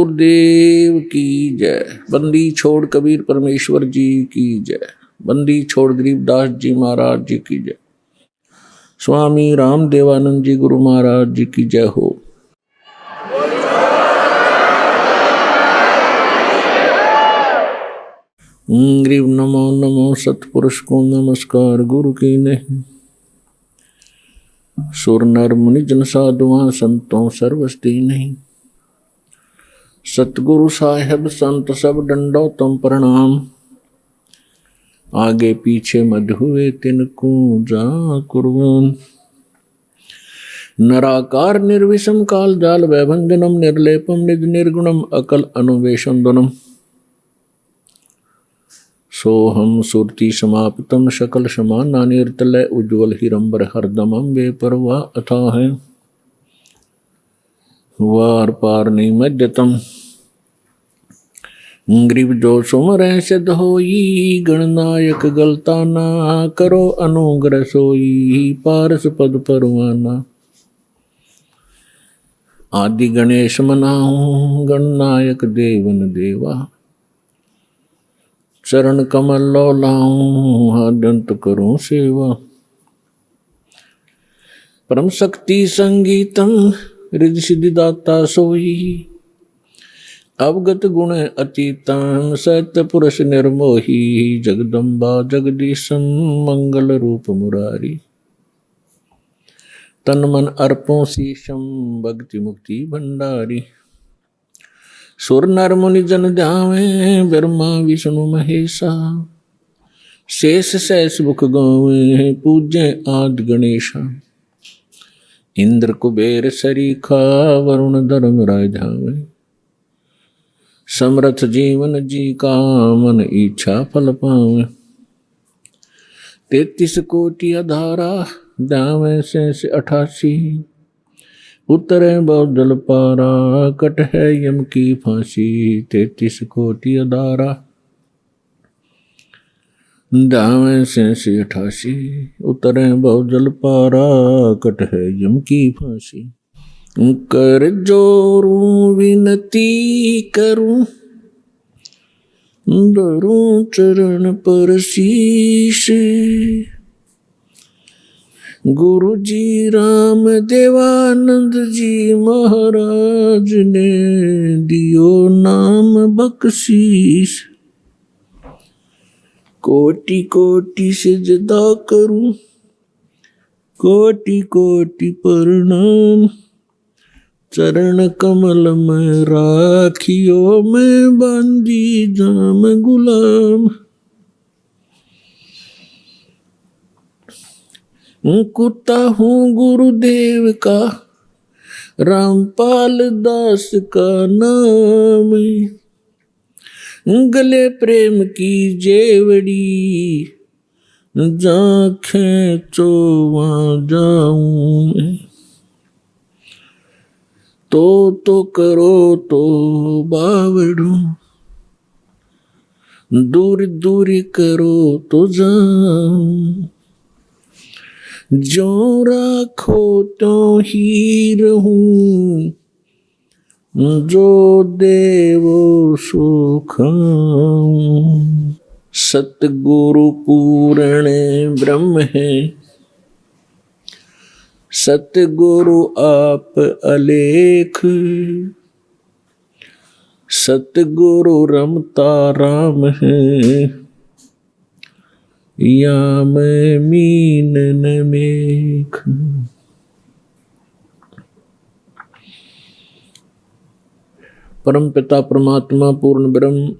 गुरुदेव की जय। बंदी छोड़ कबीर परमेश्वर जी की जय। बंदी छोड़ गरीबदास जी महाराज जी की जय। स्वामी राम देवानंद जी गुरु महाराज जी की जय हो। ग्रीव नमो नमो सतपुरुष को नमस्कार गुरु की नहीं। सुर नर मुनि जन साधुआं संतों सर्वस्ती नहीं। सतगुरु साहेब संत सब डंडो तुम प्रणाम। आगे पीछे मध हुए तिनको जा कुर्बान। नराकार निर्विषम काल जाल वैभंजनम निर्लेपम निज निर्गुणम अकल अनुवेशंदनम। सोहम सुरति समाप्तम सकल समाना निर्तलय उज्ज्वल हिरंबर हरदमम वे परवा अथा है वार पार निमज्जतम। ग्रीव जो सुमर सिद्ध होई गणनायक गलता ना करो अनुग्रह सोई पारस पद परवाना। आदि गणेश मनाऊं गणनायक देवन देवा। चरण कमल लो लाऊं हादंत करूं सेवा। परम शक्ति संगीतम रिद्धि सिद्धि दाता सोई। अवगत गुण अतीतम सत्य पुरुष निर्मोही। जगदम्बा जगदीशम मंगल रूप मुरारी। तन मन अर्पों शीशम भक्ति मुक्ति भंडारी। सुर नर मुनि जन ध्यावे ब्रह्मा विष्णु महेशा। शेष सहस मुख गावे पूज्य आदि गणेशा। इंद्र कुबेर सरीखा वरुण धर्म राय धावे। समर्थ जीवन जी का मन इच्छा फल पावे। 33 कोटि अधारा दावे से 88। उतरे बहुत जल पारा कट है यम की फांसी। 33 कोटि अधारा दावे से 88। उतरे बहुत जल पारा कट है यम की फांसी। कर जोरूं विनती करूं धरूं चरण पर शीश। गुरु जी राम देवानंद जी महाराज ने दियो नाम बख्शीश। कोटि कोटि सिजदा करूं कोटि कोटि प्रणाम। चरण कमल में राखियो मैं बांधी जाम गुलाम। कुत्ता हूँ गुरुदेव का रामपाल दास का नाम। गले प्रेम की जेवड़ी जाखें चोवा जाऊं। तो करो तो बावड़ू दूर दूर करो तो जाऊं। जो राखो तो ही रहूं जो देवो सो खाऊं। सतगुरु पूर्ण ब्रह्म है सतगुरु आप अलेख। सतगुरु रमता राम है या मैं मीन न मेख। परम पिता परमात्मा पूर्ण ब्रह्म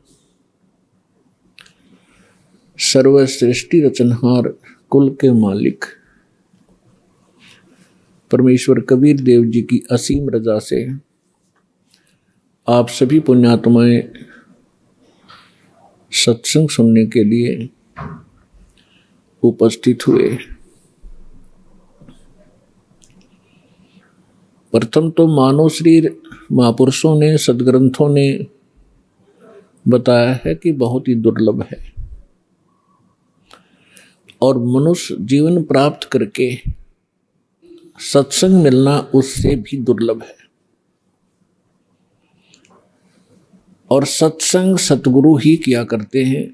सर्व सृष्टि रचनहार कुल के मालिक परमेश्वर कबीर देव जी की असीम रजा से आप सभी पुण्यात्माएं सत्संग सुनने के लिए उपस्थित हुए। प्रथम तो मानव शरीर महापुरुषों ने सदग्रंथों ने बताया है कि बहुत ही दुर्लभ है और मनुष्य जीवन प्राप्त करके सत्संग मिलना उससे भी दुर्लभ है। और सत्संग सतगुरु ही किया करते हैं।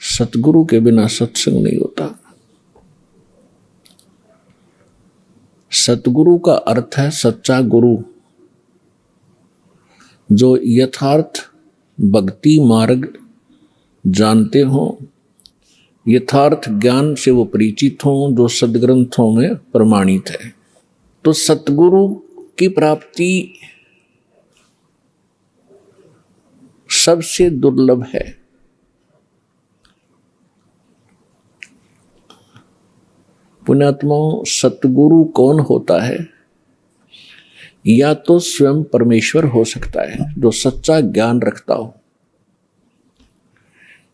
सतगुरु के बिना सत्संग नहीं होता। सतगुरु का अर्थ है सच्चा गुरु, जो यथार्थ भक्ति मार्ग जानते हो, यथार्थ ज्ञान से वो परिचित हों, जो सदग्रंथों में प्रमाणित है। तो सतगुरु की प्राप्ति सबसे दुर्लभ है। पुण्यात्माओं, सतगुरु कौन होता है? या तो स्वयं परमेश्वर हो सकता है जो सच्चा ज्ञान रखता हो,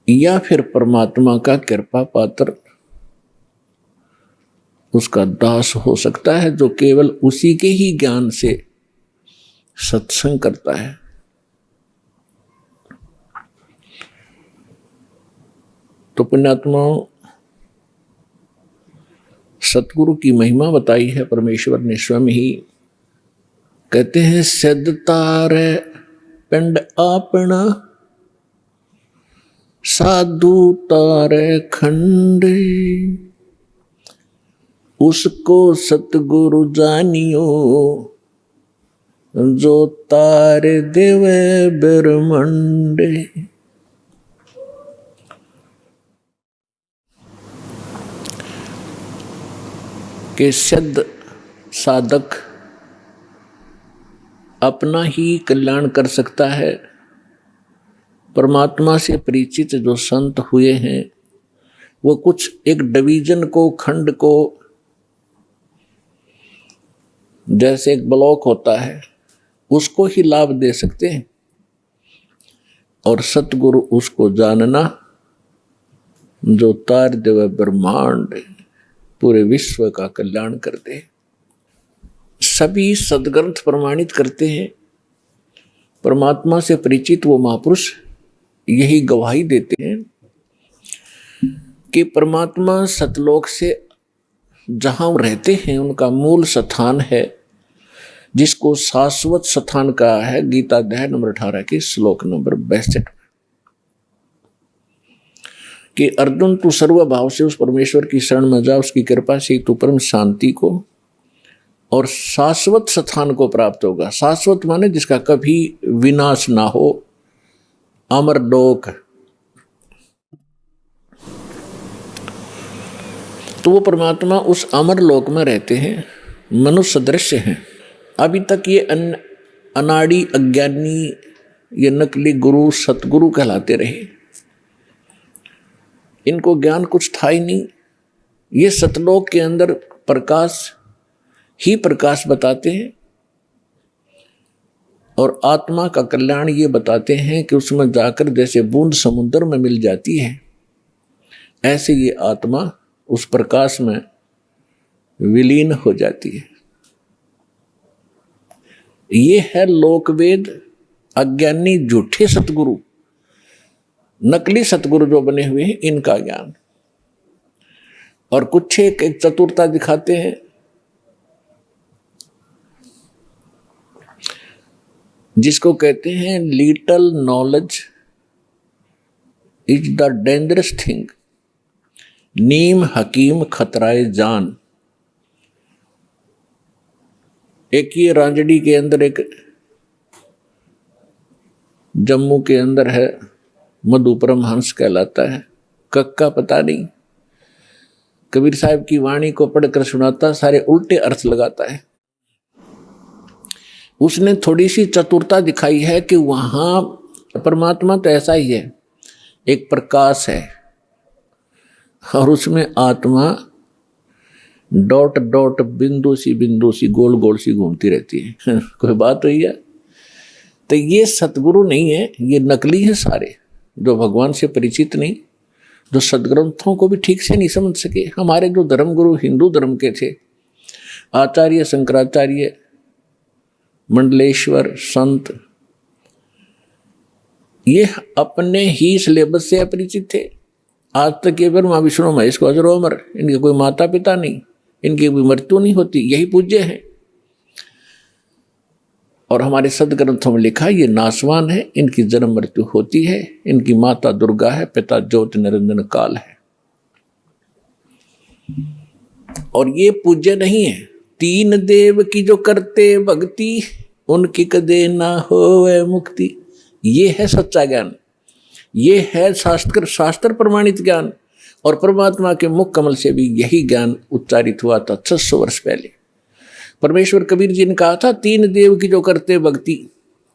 या फिर परमात्मा का कृपा पात्र उसका दास हो सकता है, जो केवल उसी के ही ज्ञान से सत्संग करता है। तो पुण्यात्माओं, सतगुरु की महिमा बताई है परमेश्वर ने स्वयं ही। कहते हैं सिद्ध तारे पिंड आपना, साधु तारे खंडे, उसको सतगुरु जानियो, जो तारे देवे ब्रह्मंडे। के सिद्ध साधक अपना ही कल्याण कर सकता है। परमात्मा से परिचित जो संत हुए हैं, वो कुछ एक डिवीजन को, खंड को, जैसे एक ब्लॉक होता है, उसको ही लाभ दे सकते हैं, और सतगुरु उसको जानना जो तार देव ब्रह्मांड, पूरे विश्व का कल्याण कर दे। सभी सदग्रंथ प्रमाणित करते हैं, परमात्मा से परिचित वो महापुरुष यही गवाही देते हैं कि परमात्मा सतलोक से जहां रहते हैं उनका मूल स्थान है, जिसको शाश्वत स्थान कहा है गीता अध्याय नंबर 18 के श्लोक नंबर 62 कि अर्जुन तू सर्वभाव से उस परमेश्वर की शरण में जा, उसकी कृपा से तू परम शांति को और शाश्वत स्थान को प्राप्त होगा। शाश्वत माने जिसका कभी विनाश ना हो, अमरलोक। तो वो परमात्मा उस अमरलोक में रहते हैं, मनुष्य दृश्य हैं। अभी तक ये अनाड़ी अज्ञानी, ये नकली गुरु सतगुरु कहलाते रहे। इनको ज्ञान कुछ था ही नहीं। ये सतलोक के अंदर प्रकाश ही प्रकाश बताते हैं, और आत्मा का कल्याण ये बताते हैं कि उसमें जाकर जैसे बूंद समुद्र में मिल जाती है, ऐसे ये आत्मा उस प्रकाश में विलीन हो जाती है। ये है लोकवेद अज्ञानी झूठे सतगुरु, नकली सतगुरु जो बने हुए हैं, इनका ज्ञान। और कुछ एक चतुरता दिखाते हैं, जिसको कहते हैं little knowledge is the dangerous thing, नीम हकीम खतराए जान। एक ये रांजड़ी के अंदर, एक जम्मू के अंदर है, मधु परमहंस कहलाता है, कक्का पता नहीं, कबीर साहब की वाणी को पढ़कर सुनाता, सारे उल्टे अर्थ लगाता है। उसने थोड़ी सी चतुरता दिखाई है कि वहां परमात्मा तो ऐसा ही है, एक प्रकाश है, और उसमें आत्मा डॉट डॉट बिंदु सी गोल गोल सी घूमती रहती है। कोई बात हुई है? तो ये सतगुरु नहीं है, ये नकली है सारे, जो भगवान से परिचित नहीं, जो सदग्रंथों को भी ठीक से नहीं समझ सके। हमारे जो धर्मगुरु हिंदू धर्म के थे, आचार्य शंकराचार्य, मंडलेश्वर संत, ये अपने ही सिलेबस से अपरिचित थे। आज तक ये ब्रह्मा विष्णु महेश को अजर अमर, इनके कोई माता पिता नहीं, इनकी कोई मृत्यु नहीं होती, यही पूज्य है। और हमारे सदग्रंथों में लिखा ये नासवान है, इनकी जन्म मृत्यु होती है, इनकी माता दुर्गा है, पिता ज्योति निरंजन काल है। और ये पूज्य नहीं है। तीन देव की जो करते भक्ति, उनकी कदे ना होवे मुक्ति। ये है सच्चा ज्ञान, ये है शास्त्र प्रमाणित ज्ञान। और परमात्मा के मुख कमल से भी यही ज्ञान उच्चारित हुआ था 600 वर्ष पहले। परमेश्वर कबीर जी ने कहा था, तीन देव की जो करते भक्ति,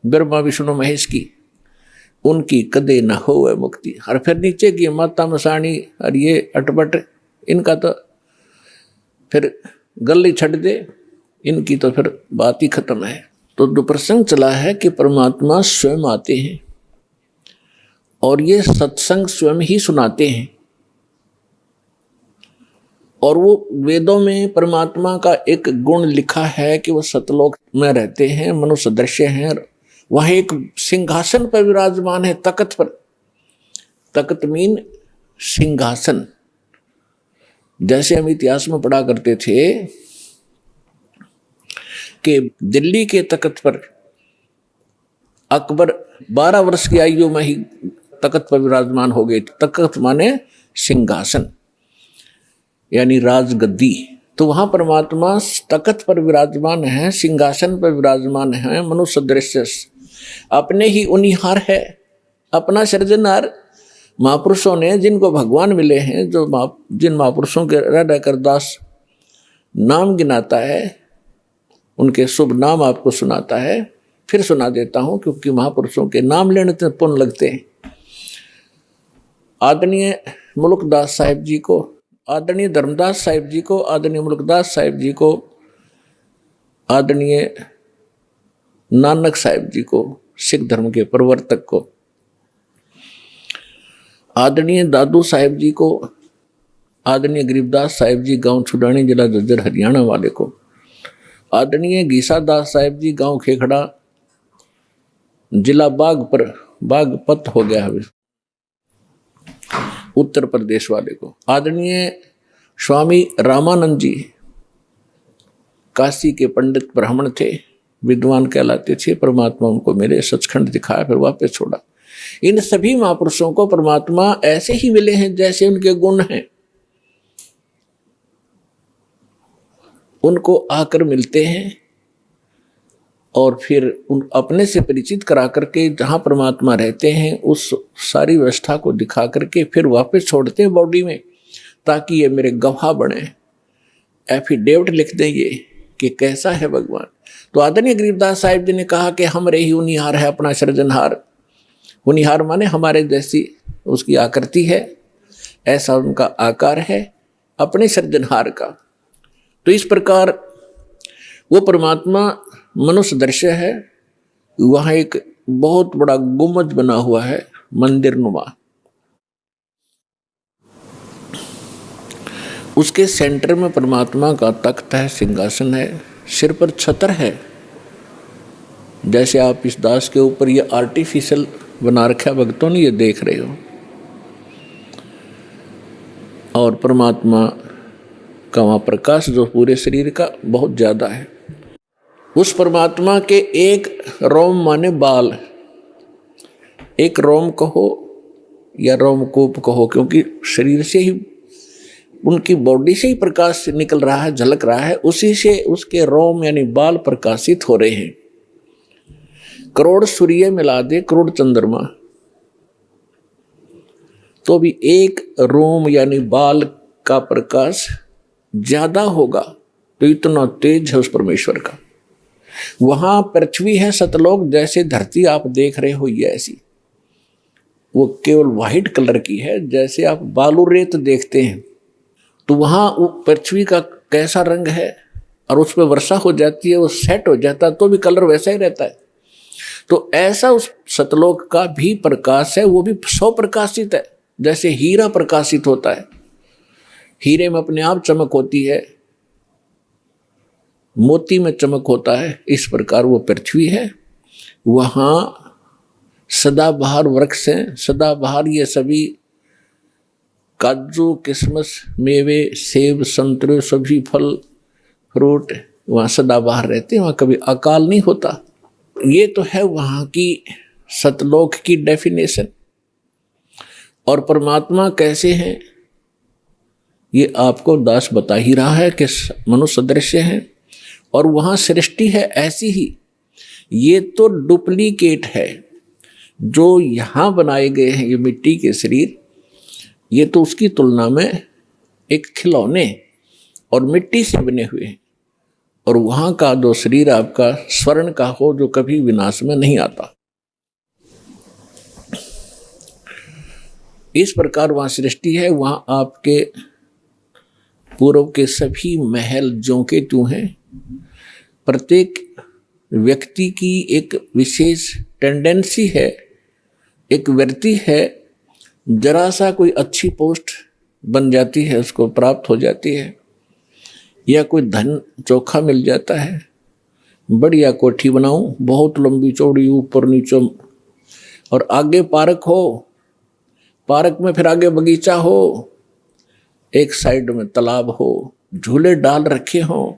ब्रह्मा विष्णु महेश की, उनकी कदे न होवे मुक्ति। और फिर नीचे की माता मसाणी और ये अटपट, इनका तो फिर गली छट दे, इनकी तो फिर बात ही खत्म है। तो जो प्रसंग चला है कि परमात्मा स्वयं आते हैं और ये सत्संग स्वयं ही सुनाते हैं। और वो वेदों में परमात्मा का एक गुण लिखा है कि वो सतलोक में रहते हैं, मनुष्य दृश्य हैं। वह एक सिंहासन पर विराजमान है, तख्त पर। तख्त मीन सिंहासन। जैसे हम इतिहास में पढ़ा करते थे कि दिल्ली के तख्त पर अकबर 12 वर्ष की आयु में ही तख्त पर विराजमान हो गए। तख्त माने सिंहासन यानी राजगद्दी। तो वहां परमात्मा तख्त पर विराजमान है, सिंहासन पर विराजमान है, मनुष्य दृश्य अपने ही उनिहार है, अपना सृजनहार। महापुरुषों ने जिनको भगवान मिले हैं, जिन महापुरुषों के रह कर दास नाम गिनाता है, उनके शुभ नाम आपको सुनाता है। फिर सुना देता हूं क्योंकि महापुरुषों के नाम लेने से पुण्य लगते हैं। आदरणीय मुल्कदास साहिब जी को, आदरणीय धर्मदास साहिब जी को, आदरणीय मुल्कदास साहिब जी को, आदरणीय नानक साहिब जी को, सिख धर्म के प्रवर्तक को, आदरणीय दादू साहिब जी को, आदरणीय गरीबदास साहिब जी गांव छुडानी जिला झज्जर हरियाणा वाले को, आदरणीय गीसा दास साहिब जी गांव खेखड़ा जिला बागपत हो गया है उत्तर प्रदेश वाले को, आदरणीय स्वामी रामानंद जी काशी के पंडित ब्राह्मण थे, विद्वान कहलाते थे। परमात्मा उनको मेरे सचखंड दिखाया, फिर वापस छोड़ा। इन सभी महापुरुषों को परमात्मा ऐसे ही मिले हैं जैसे उनके गुण हैं, उनको आकर मिलते हैं और फिर उन अपने से परिचित करा करके जहाँ परमात्मा रहते हैं उस सारी व्यवस्था को दिखा करके फिर वापस छोड़ते हैं बॉडी में, ताकि ये मेरे गवाह बने, एफिडेविट लिख दें ये कि कैसा है भगवान। तो आदरणीय गरीबदास साहिब जी ने कहा कि हमरे ही उनिहार है अपना सृजनहार। उनिहार माने हमारे जैसी उसकी आकृति है, ऐसा उनका आकार है अपने सृजनहार का। तो इस प्रकार वो परमात्मा मनुष्य दृश्य है। वहाँ एक बहुत बड़ा गुम्बद बना हुआ है, मंदिर नुमा। उसके सेंटर में परमात्मा का तख्त है, सिंहासन है, सिर पर छतर है। जैसे आप इस दास के ऊपर ये आर्टिफिशियल बना रखा है, भक्तों ने ये देख रहे हो। और परमात्मा का वहाँ प्रकाश जो पूरे शरीर का बहुत ज़्यादा है। उस परमात्मा के एक रोम माने बाल, एक रोम कहो या रोमकूप कहो, क्योंकि शरीर से ही उनकी बॉडी से ही प्रकाश निकल रहा है, झलक रहा है, उसी से उसके रोम यानी बाल प्रकाशित हो रहे हैं। करोड़ सूर्य मिला दे, करोड़ चंद्रमा, तो भी एक रोम यानी बाल का प्रकाश ज्यादा होगा। तो इतना तेज है उस परमेश्वर का। वहां पृथ्वी है सतलोक, जैसे धरती आप देख रहे हो ये ऐसी, वो केवल वाइट कलर की है, जैसे आप बालू रेत देखते हैं। तो वहां वो पृथ्वी का कैसा रंग है, और उस पर वर्षा हो जाती है, वो सेट हो जाता है, तो भी कलर वैसा ही रहता है। तो ऐसा उस सतलोक का भी प्रकाश है, वो भी सौ प्रकाशित है, जैसे हीरा प्रकाशित होता है। हीरे में अपने आप चमक होती है, मोती में चमक होता है, इस प्रकार वो पृथ्वी है। वहाँ सदाबहार वृक्ष हैं, सदाबहार ये सभी काजू, किशमिश, मेवे, सेब, संतरे, सभी फल फ्रूट वहाँ सदाबहार रहते हैं, वहाँ कभी अकाल नहीं होता। ये तो है वहां की सतलोक की डेफिनेशन। और परमात्मा कैसे हैं ये आपको दास बता ही रहा है कि मनुष्य सदृश है, और वहां सृष्टि है ऐसी ही। ये तो डुप्लीकेट है जो यहां बनाए गए हैं, ये मिट्टी के शरीर, ये तो उसकी तुलना में एक खिलौने और मिट्टी से बने हुए हैं। और वहां का जो शरीर आपका स्वर्ण का हो, जो कभी विनाश में नहीं आता। इस प्रकार वहां सृष्टि है। वहां आपके पूर्व के सभी महल ज्यों के त्यों हैं। प्रत्येक व्यक्ति की एक विशेष टेंडेंसी है, एक वृत्ति है, जरा सा कोई अच्छी पोस्ट बन जाती है, उसको प्राप्त हो जाती है, या कोई धन चोखा मिल जाता है, बढ़िया कोठी बनाऊं, बहुत लंबी चौड़ी, ऊपर नीचे, और आगे पार्क हो, पार्क में फिर आगे बगीचा हो, एक साइड में तालाब हो, झूले डाल रखे हों,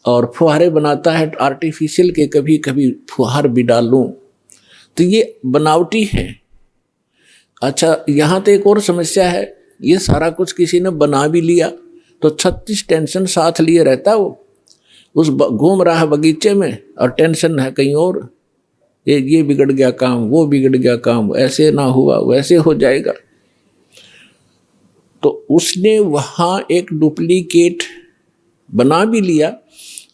और फुहारे बनाता है आर्टिफिशियल के, कभी कभी फुहार भी डाल लूं, तो ये बनावटी है। अच्छा, यहाँ तो एक और समस्या है, ये सारा कुछ किसी ने बना भी लिया तो 36 टेंशन साथ लिए रहता वो, उस घूम रहा है बगीचे में और टेंशन है कहीं और, ये बिगड़ गया काम, वो बिगड़ गया काम, ऐसे ना हुआ वैसे हो जाएगा। तो उसने वहां एक डुप्लीकेट बना भी लिया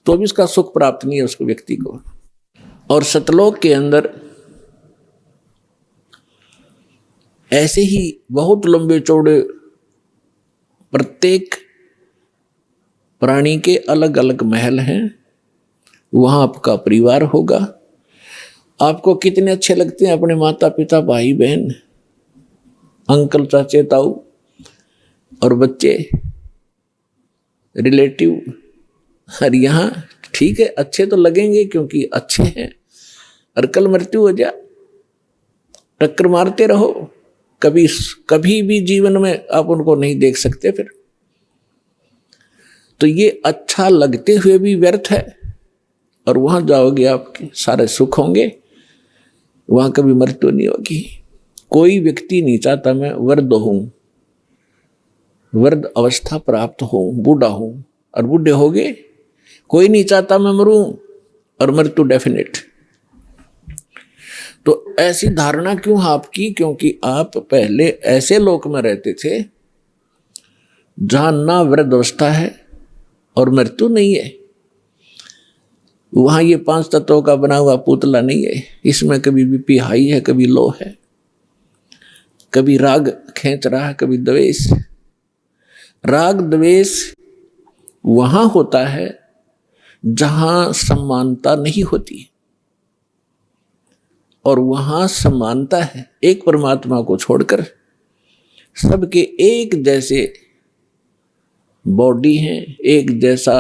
तो भी उसका सुख प्राप्त नहीं है उसको, व्यक्ति को। और सतलोक के अंदर ऐसे ही बहुत लंबे चौड़े प्रत्येक प्राणी के अलग अलग महल हैं। वहां आपका परिवार होगा। आपको कितने अच्छे लगते हैं अपने माता पिता, भाई बहन, अंकल चाचे ताऊ और बच्चे, रिलेटिव। और यहाँ ठीक है, अच्छे तो लगेंगे क्योंकि अच्छे हैं, और कल मृत्यु हो जा, टक्कर मारते रहो, कभी भी जीवन में आप उनको नहीं देख सकते फिर। तो ये अच्छा लगते हुए भी व्यर्थ है। और वहां जाओगे आपके सारे सुख होंगे, वहां कभी मृत्यु नहीं होगी। कोई व्यक्ति नहीं चाहता मैं वृद्ध हूं, वृद्ध अवस्था प्राप्त हो, बूढ़ा हूं और बूढ़े हो गए। कोई नहीं चाहता मैं मरूं और मृत्यु डेफिनेट। तो ऐसी धारणा क्यों आपकी? क्योंकि आप पहले ऐसे लोक में रहते थे जहां ना वृद्ध अवस्था है और मृत्यु नहीं है। वहां ये 5 तत्वों का बना हुआ पुतला नहीं है। इसमें कभी बीपी हाई है, कभी लो है, कभी राग खींच रहा है, कभी द्वेष। राग द्वेष वहां होता है जहां समानता नहीं होती, और वहां समानता है। एक परमात्मा को छोड़कर सबके एक जैसे बॉडी हैं, एक जैसा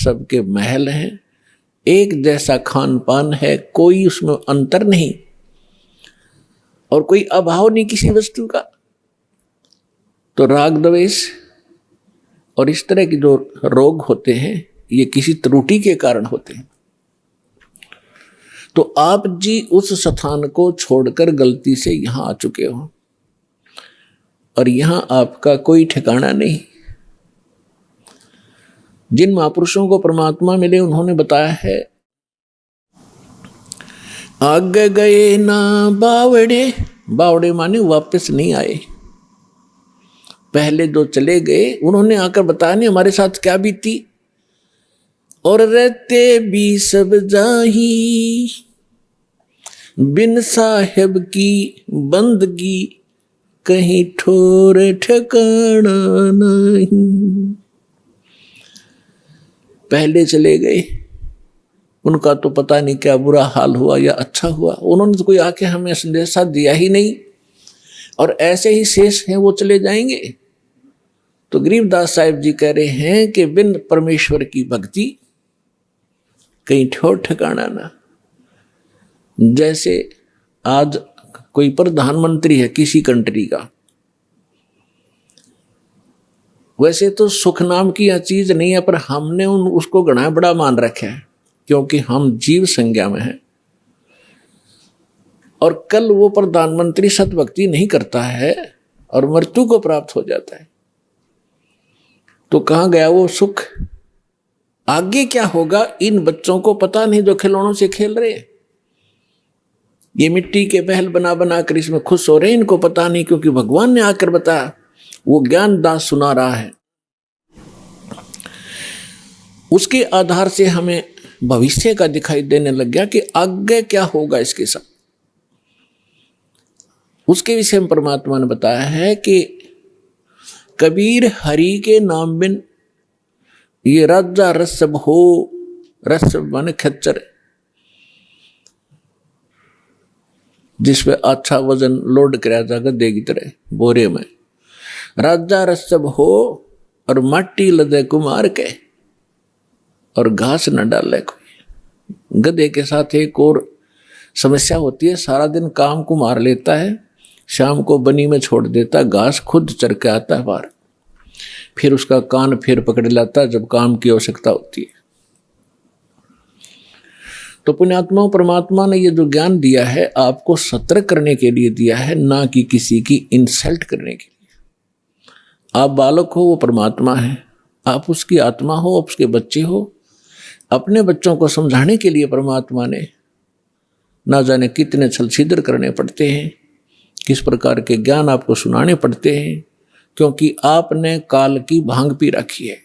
सबके महल हैं, एक जैसा खान पान है, कोई उसमें अंतर नहीं और कोई अभाव नहीं किसी वस्तु का। तो राग द्वेष और इस तरह के जो रोग होते हैं ये किसी त्रुटि के कारण होते हैं। तो आप जी उस स्थान को छोड़कर गलती से यहां आ चुके हो और यहां आपका कोई ठिकाना नहीं। जिन महापुरुषों को परमात्मा मिले उन्होंने बताया है, आगे गए ना बावड़े, बावड़े माने वापस नहीं आए। पहले जो चले गए उन्होंने आकर बताया नहीं हमारे साथ क्या बीती। और रहते भी सब जाही, बिन साहेब की बंदगी कहीं ठोर ठिकाना नहीं। पहले चले गए, उनका तो पता नहीं क्या बुरा हाल हुआ या अच्छा हुआ, उन्होंने तो कोई आके हमें संदेशा दिया ही नहीं, और ऐसे ही शेष हैं वो चले जाएंगे। तो गरीबदास साहिब जी कह रहे हैं कि बिन परमेश्वर की भक्ति कहीं ठोर ठिकाना ना। जैसे आज कोई प्रधानमंत्री है किसी कंट्री का, वैसे तो सुख नाम की यह चीज नहीं है, पर हमने उसको घना बड़ा मान रखा है क्योंकि हम जीव संज्ञा में हैं। और कल वो प्रधानमंत्री सतभक्ति नहीं करता है और मृत्यु को प्राप्त हो जाता है, तो कहाँ गया वो सुख? आगे क्या होगा इन बच्चों को पता नहीं जो खिलौनों से खेल रहे हैं। ये मिट्टी के महल बना बना कर इसमें खुश हो रहे हैं, इनको पता नहीं, क्योंकि भगवान ने आकर बताया, वो ज्ञान दास सुना रहा है। उसके आधार से हमें भविष्य का दिखाई देने लग गया कि आगे क्या होगा इसके साथ। उसके विषय में परमात्मा ने बताया है कि कबीर हरि के नाम बिन ये राजा रसब हो, रसब माने खच्चर, जिसपे अच्छा वजन लोड कराया जाकर देगी तरह बोरे में, राजा रसब हो और माटी लदे कुमार के और घास न डाले कोई। गधे के साथ एक और समस्या होती है, सारा दिन काम को मार लेता है, शाम को बनी में छोड़ देता, घास खुद चर के आता है बाहर, फिर उसका कान फिर पकड़ लाता है जब काम की आवश्यकता होती है। तो पुण्यात्मा, परमात्मा ने ये जो ज्ञान दिया है आपको सतर्क करने के लिए दिया है, ना कि किसी की इंसल्ट करने के लिए। आप बालक हो, वो परमात्मा है, आप उसकी आत्मा हो, आप उसके बच्चे हो। अपने बच्चों को समझाने के लिए परमात्मा ने ना जाने कितने छल छिद्र करने पड़ते हैं, किस प्रकार के ज्ञान आपको सुनाने पड़ते हैं, क्योंकि आपने काल की भांग पी रखी है।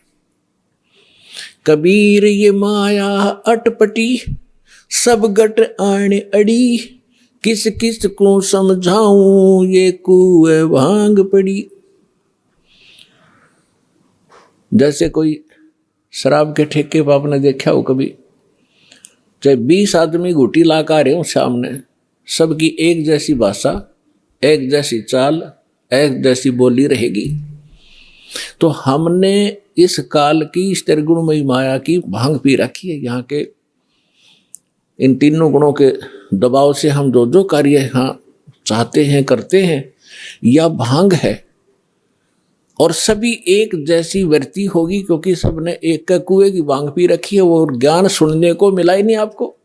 कबीर ये माया अटपटी सब गट आण अड़ी, किस किस को समझाऊं ये कुएं भांग पड़ी। जैसे कोई शराब के ठेके पर आपने देखा हो कभी, चाहे 20 आदमी घुटी ला कर आ रहे हो सामने, सबकी एक जैसी भाषा, एक जैसी चाल, एक जैसी बोली रहेगी। तो हमने इस काल की इस त्रिगुणमयी माया की भांग पी रखी है। यहाँ के इन तीनों गुणों के दबाव से हम जो जो कार्य यहाँ चाहते हैं करते हैं, यह भांग है। और सभी एक जैसी वृत्ति होगी, क्योंकि सबने एक कुएं की भांग पी रखी है। वो ज्ञान सुनने को मिला ही नहीं आपको।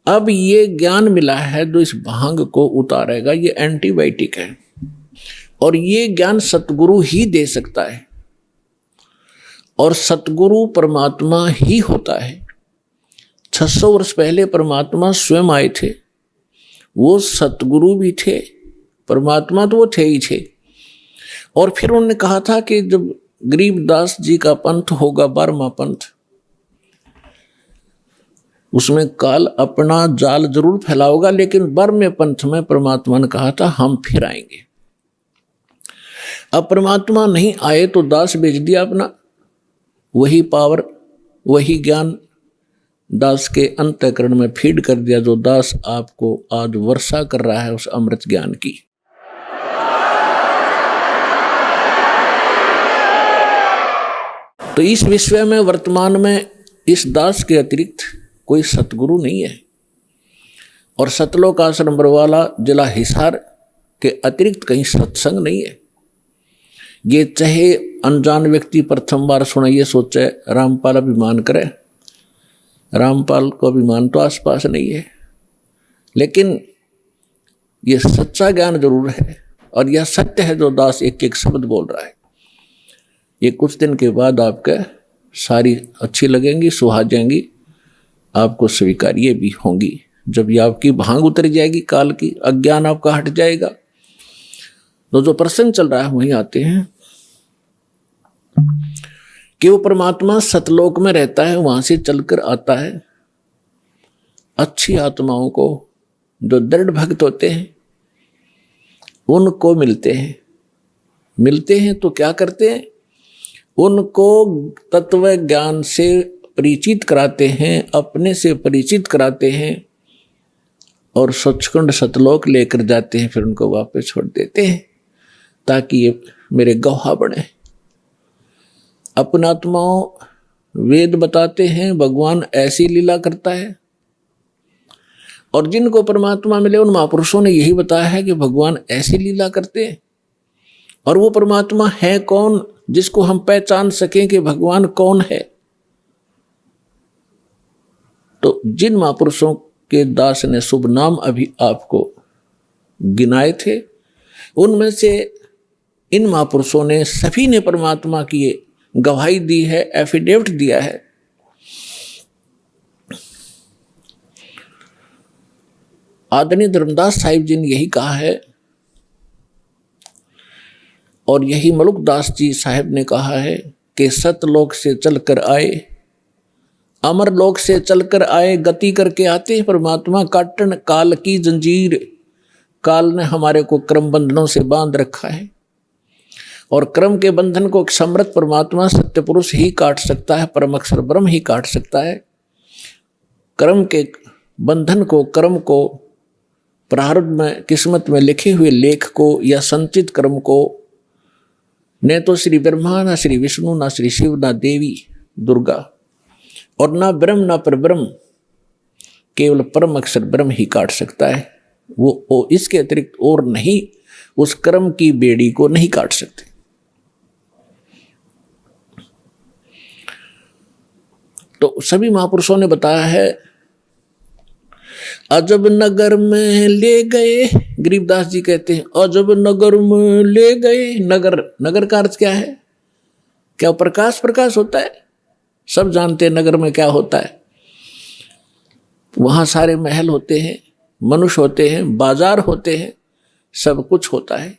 अब ये ज्ञान मिला है जो इस भांग को उतारेगा, ये एंटीबायोटिक है। और ये ज्ञान सतगुरु ही दे सकता है, और सतगुरु परमात्मा ही होता है। 600 वर्ष पहले परमात्मा स्वयं आए थे, वो सतगुरु भी थे, परमात्मा तो वो थे ही थे। और फिर उन्होंने कहा था कि जब गरीबदास जी का पंथ होगा 12वां पंथ, उसमें काल अपना जाल जरूर फैलाओगा, लेकिन 12वें पंथ में परमात्मा ने कहा था हम फिर आएंगे। अब परमात्मा नहीं आए तो दास बेच दिया अपना, वही पावर वही ज्ञान दास के अंतःकरण में फीड कर दिया, जो दास आपको आज वर्षा कर रहा है उस अमृत ज्ञान की। तो इस विश्व में वर्तमान में इस दास के अतिरिक्त कोई सतगुरु नहीं है, और सतलोक आश्रम बरवाला जिला हिसार के अतिरिक्त कहीं सत्संग नहीं है। ये चाहे अनजान व्यक्ति प्रथम बार सुना ये सोचे रामपाल अभिमान करे, रामपाल को अभिमान तो आसपास नहीं है, लेकिन ये सच्चा ज्ञान जरूर है, और यह सत्य है जो दास एक एक शब्द बोल रहा है। ये कुछ दिन के बाद आपके सारी अच्छी लगेंगी, सुहा जाएंगी, आपको स्वीकार्य भी होंगी। जब ये आपकी भांग उतर जाएगी, काल की अज्ञान आपका हट जाएगा, तो जो प्रसंग चल रहा है वहीं आते हैं कि वो परमात्मा सतलोक में रहता है, वहां से चलकर आता है। अच्छी आत्माओं को, जो दृढ़ भक्त होते हैं, उनको मिलते हैं तो क्या करते हैं, उनको तत्व ज्ञान से परिचित कराते हैं, अपने से परिचित कराते हैं, और सचखंड सतलोक लेकर जाते हैं, फिर उनको वापस छोड़ देते हैं ताकि ये मेरे गवाह बने। अपना आत्माओं वेद बताते हैं भगवान ऐसी लीला करता है, और जिनको परमात्मा मिले उन महापुरुषों ने यही बताया है कि भगवान ऐसी लीला करते हैं। और वो परमात्मा है कौन जिसको हम पहचान सकें कि भगवान कौन है? तो जिन महापुरुषों के दास ने शुभ नाम अभी आपको गिनाए थे, उनमें से इन महापुरुषों ने सभी ने परमात्मा की गवाही दी है, एफिडेविट दिया है। आदरणीय धर्मदास साहिब जी ने यही कहा है और यही मलुकदास जी साहिब ने कहा है कि सतलोक से चलकर आए, अमर लोक से चलकर आए, गति करके आते हैं परमात्मा, काटन काल की जंजीर। काल ने हमारे को क्रम बंधनों से बांध रखा है और क्रम के बंधन को समर्थ परमात्मा सत्य पुरुष ही काट सकता है, परम अक्षर ब्रह्म ही काट सकता है। क्रम के बंधन को, कर्म को, प्रारब्ध में किस्मत में लिखे हुए लेख को या संचित कर्म को न तो श्री ब्रह्मा, ना श्री विष्णु, ना श्री शिव, ना देवी दुर्गा और ना ब्रह्म ना परब्रह्म, केवल परम अक्षर ब्रह्म ही काट सकता है। वो इसके अतिरिक्त और नहीं उस कर्म की बेड़ी को नहीं काट सकते। तो सभी महापुरुषों ने बताया है। अजब नगर में ले गए, गरीबदास जी कहते हैं अजब नगर में ले गए। नगर, नगर का अर्थ क्या है? क्या प्रकाश प्रकाश होता है? सब जानते हैं नगर में क्या होता है। वहां सारे महल होते हैं, मनुष्य होते हैं, बाजार होते हैं, सब कुछ होता है।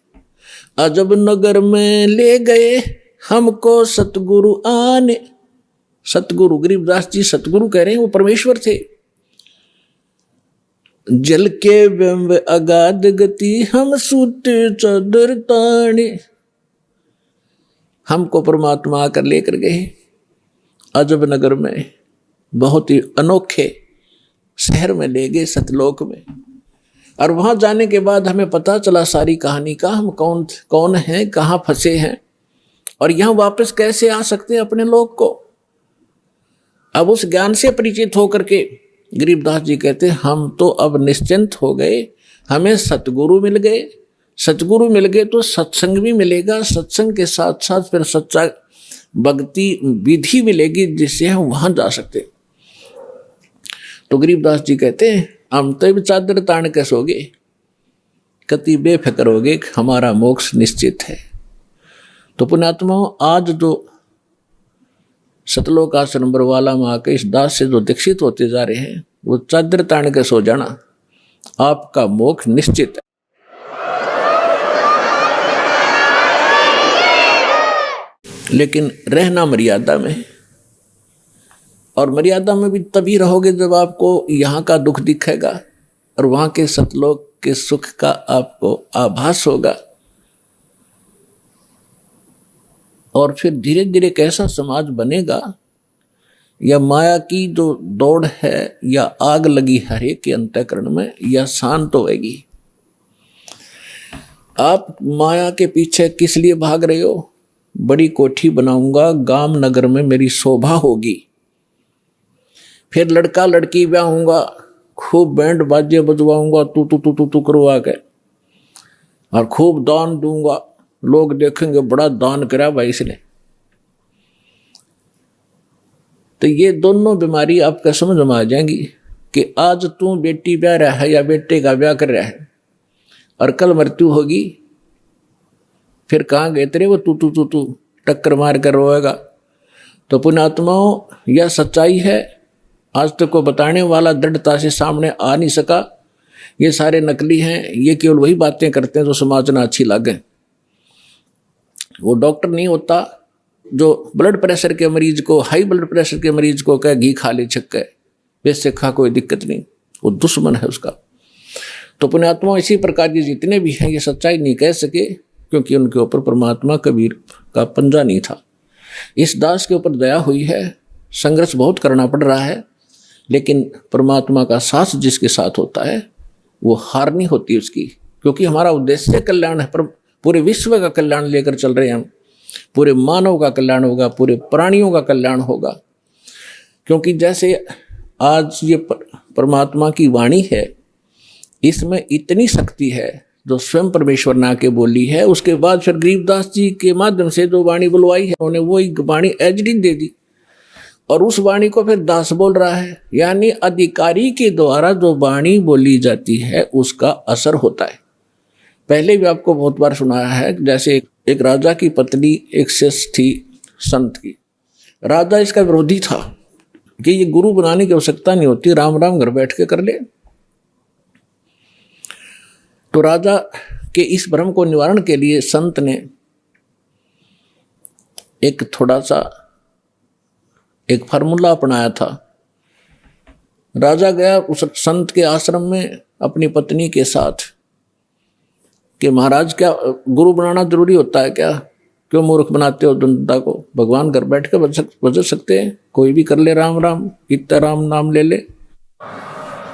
अजब नगर में ले गए हमको सतगुरु आने। सतगुरु, गरीबदास जी सतगुरु कह रहे हैं, वो परमेश्वर थे। जल के बिंब अगाध गति हम सूते चादर ताने। हमको परमात्मा आकर लेकर गए अजब नगर में, बहुत ही अनोखे शहर में ले गए, सतलोक में। और वहां जाने के बाद हमें पता चला सारी कहानी का, हम कौन कौन हैं, कहाँ फंसे हैं और यहां वापस कैसे आ सकते हैं अपने लोक को। अब उस ज्ञान से परिचित होकर के गरीबदास जी कहते हैं हम तो अब निश्चिंत हो गए, हमें सतगुरु मिल गए। सतगुरु मिल गए तो सत्संग भी मिलेगा, सत्संग के साथ साथ फिर सच्चा भक्ति विधि मिलेगी जिससे हम वहां जा सकते। तो गरीबदास जी कहते हैं हम तो भी चादर तान के सोगे, कति बेफिक्र होगे, हमारा मोक्ष निश्चित है। तो पुण्यात्माओं, आज जो सतलोक आश्रम बरवाला में आके इस दास से जो दीक्षित होते जा रहे हैं, वो चादर तान के सो जाना, आपका मोक्ष निश्चित है। लेकिन रहना मर्यादा में, और मर्यादा में भी तभी रहोगे जब आपको यहाँ का दुख दिखेगा और वहाँ के सतलोक के सुख का आपको आभास होगा। और फिर धीरे धीरे कैसा समाज बनेगा, या माया की जो दौड़ है या आग लगी हर एक के अंतःकरण में, या शांत होएगी। आप माया के पीछे किस लिए भाग रहे हो? बड़ी कोठी बनाऊंगा, गांव नगर में मेरी शोभा होगी, फिर लड़का लड़की ब्याहूंगा, खूब बैंड बाजे बजवाऊंगा, तू तू तू तू तू करवा के, और खूब दान दूंगा, लोग देखेंगे बड़ा दान करा भाई इसने। तो ये दोनों बीमारी आपका समझ में आ जाएंगी कि आज तू बेटी ब्याह रहा है या बेटे का ब्याह कर रहा है और कल मृत्यु होगी, फिर कहाँ गए तेरे वो तू तू तू तू टक्कर मार कर रोएगा। तो पुण्यात्माओं, यह सच्चाई है। आज तक को बताने वाला दृढ़ता से सामने आ नहीं सका। ये सारे नकली हैं, ये केवल वही बातें करते हैं जो समाज में अच्छी लगे। वो डॉक्टर नहीं होता जो ब्लड प्रेशर के मरीज को, हाई ब्लड प्रेशर के मरीज को कहे घी खा ले छक्के, वैसे खा कोई दिक्कत नहीं, वो दुश्मन है उसका। तो पुण्यात्मा इसी प्रकार के जितने भी हैं ये सच्चाई नहीं कह सके, क्योंकि उनके ऊपर परमात्मा कबीर का पंजा नहीं था। इस दास के ऊपर दया हुई है, संघर्ष बहुत करना पड़ रहा है, लेकिन परमात्मा का साथ जिसके साथ होता है वो हार नहीं होती उसकी, क्योंकि हमारा उद्देश्य कल्याण है। पर पूरे विश्व का कल्याण लेकर चल रहे हैं हम, पूरे मानव का कल्याण होगा, पूरे प्राणियों का कल्याण होगा। क्योंकि जैसे आज ये परमात्मा की वाणी है, इसमें इतनी शक्ति है जो स्वयं परमेश्वर ने आके बोली है। उसके बाद फिर गरीबदास जी के माध्यम से जो वाणी बुलवाई है, उन्होंने वही वाणी एजडी दे दी, और उस वाणी को फिर दास बोल रहा है। यानी अधिकारी के द्वारा जो वाणी बोली जाती है उसका असर होता है। पहले भी आपको बहुत बार सुनाया है, जैसे एक राजा की पत्नी एक शिष्य थी संत की। राजा इसका विरोधी था कि ये गुरु बनाने की आवश्यकता नहीं होती, राम राम घर बैठ के कर ले। तो राजा के इस भ्रम को निवारण के लिए संत ने एक थोड़ा सा एक फार्मूला अपनाया था। राजा गया उस संत के आश्रम में अपनी पत्नी के साथ कि महाराज क्या गुरु बनाना जरूरी होता है क्या? क्यों मूर्ख बनाते हो जनता को? भगवान घर बैठ के बज सकते हैं, कोई भी कर ले राम राम, इतना राम नाम ले ले।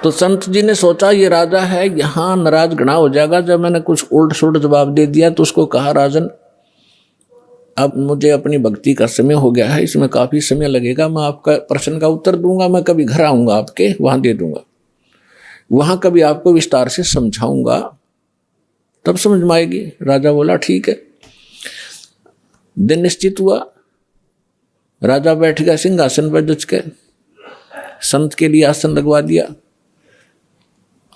तो संत जी ने सोचा ये राजा है, यहाँ नाराज घना हो जाएगा। जब मैंने कुछ उल्ट सुल्ट जवाब दे दिया तो उसको कहा, राजन अब मुझे अपनी भक्ति का समय हो गया है, इसमें काफी समय लगेगा, मैं आपका प्रश्न का उत्तर दूंगा, मैं कभी घर आऊंगा आपके वहां दे दूंगा, वहां कभी आपको विस्तार से समझाऊंगा, तब समझ में आएगी। राजा बोला ठीक है। दिन निश्चित हुआ, राजा बैठ गया सिंहासन पर जच के, संत के लिए आसन लगवा दिया।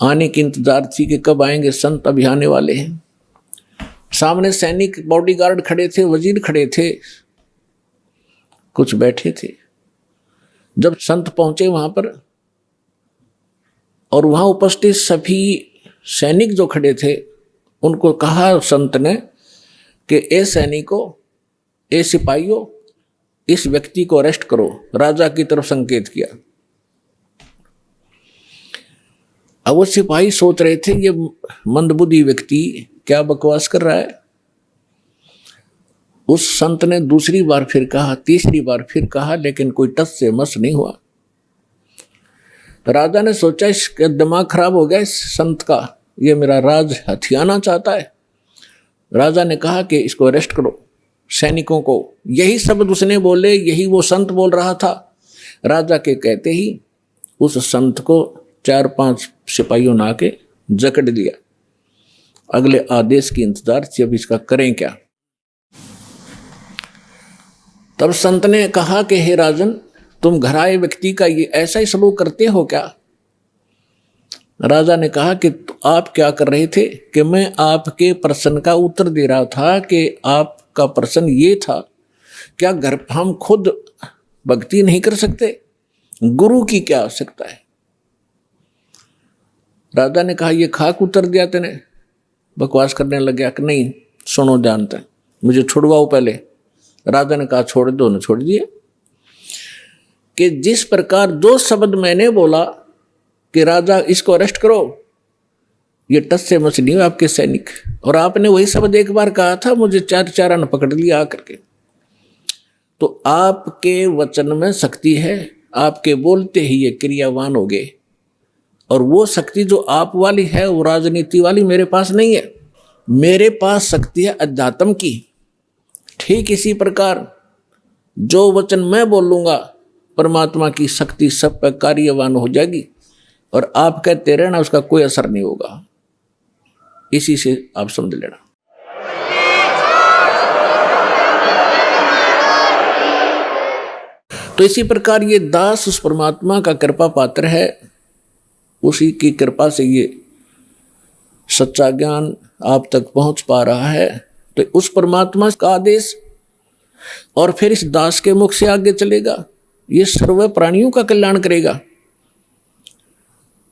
आने की इंतजार थी कि कब आएंगे संत, अभी आने वाले हैं। सामने सैनिक बॉडीगार्ड खड़े थे, वजीर खड़े थे, कुछ बैठे थे। जब संत पहुंचे वहां पर और वहां उपस्थित सभी सैनिक जो खड़े थे उनको कहा संत ने कि ए सैनिकों, ए सिपाहियों, इस व्यक्ति को अरेस्ट करो। राजा की तरफ संकेत किया। अब वो सिपाही सोच रहे थे ये मंदबुद्धि व्यक्ति क्या बकवास कर रहा है। उस संत ने दूसरी बार फिर कहा, तीसरी बार फिर कहा, लेकिन कोई टस से मस नहीं हुआ। राजा ने सोचा इसका दिमाग खराब हो गया इस संत का, ये मेरा राज हथियाना चाहता है। राजा ने कहा कि इसको अरेस्ट करो, सैनिकों को। यही शब्द उसने बोले, यही वो संत बोल रहा था। राजा के कहते ही उस संत को 4-5 सिपाहियों ने आके जकड़ दिया। अगले आदेश की इंतजार थी, अब इसका करें क्या। तब संत ने कहा कि हे राजन, तुम घर आए व्यक्ति का ये ऐसा ही सलूक करते हो क्या? राजा ने कहा कि आप क्या कर रहे थे? कि मैं आपके प्रश्न का उत्तर दे रहा था कि आपका प्रश्न ये था, क्या घर हम खुद भक्ति नहीं कर सकते? गुरु की क्या आवश्यकता है? राजा ने कहा ये खाक उत्तर दिया तेने, बकवास करने लग गया कि नहीं सुनो जानते, मुझे छुड़वाओ पहले। राजा ने कहा छोड़ दो, ने छोड़ दिए। कि जिस प्रकार जो शब्द मैंने बोला कि राजा इसको अरेस्ट करो, ये टस से मस नहीं हुआ आपके सैनिक, और आपने वही शब्द एक बार कहा था, मुझे 4 ने पकड़ लिया आकर के। तो आपके वचन में शक्ति है, आपके बोलते ही ये क्रियावान हो गए, और वो शक्ति जो आप वाली है वो राजनीति वाली मेरे पास नहीं है। मेरे पास शक्ति है अध्यात्म की। ठीक इसी प्रकार जो वचन मैं बोलूंगा परमात्मा की शक्ति सब पर कार्यवान हो जाएगी, और आप कहते रहना उसका कोई असर नहीं होगा। इसी से आप समझ लेना। तो इसी प्रकार ये दास उस परमात्मा का कृपा पात्र है, उसी की कृपा से ये सच्चा ज्ञान आप तक पहुंच पा रहा है। तो उस परमात्मा का आदेश और फिर इस दास के मुख से आगे चलेगा, ये सर्व प्राणियों का कल्याण करेगा।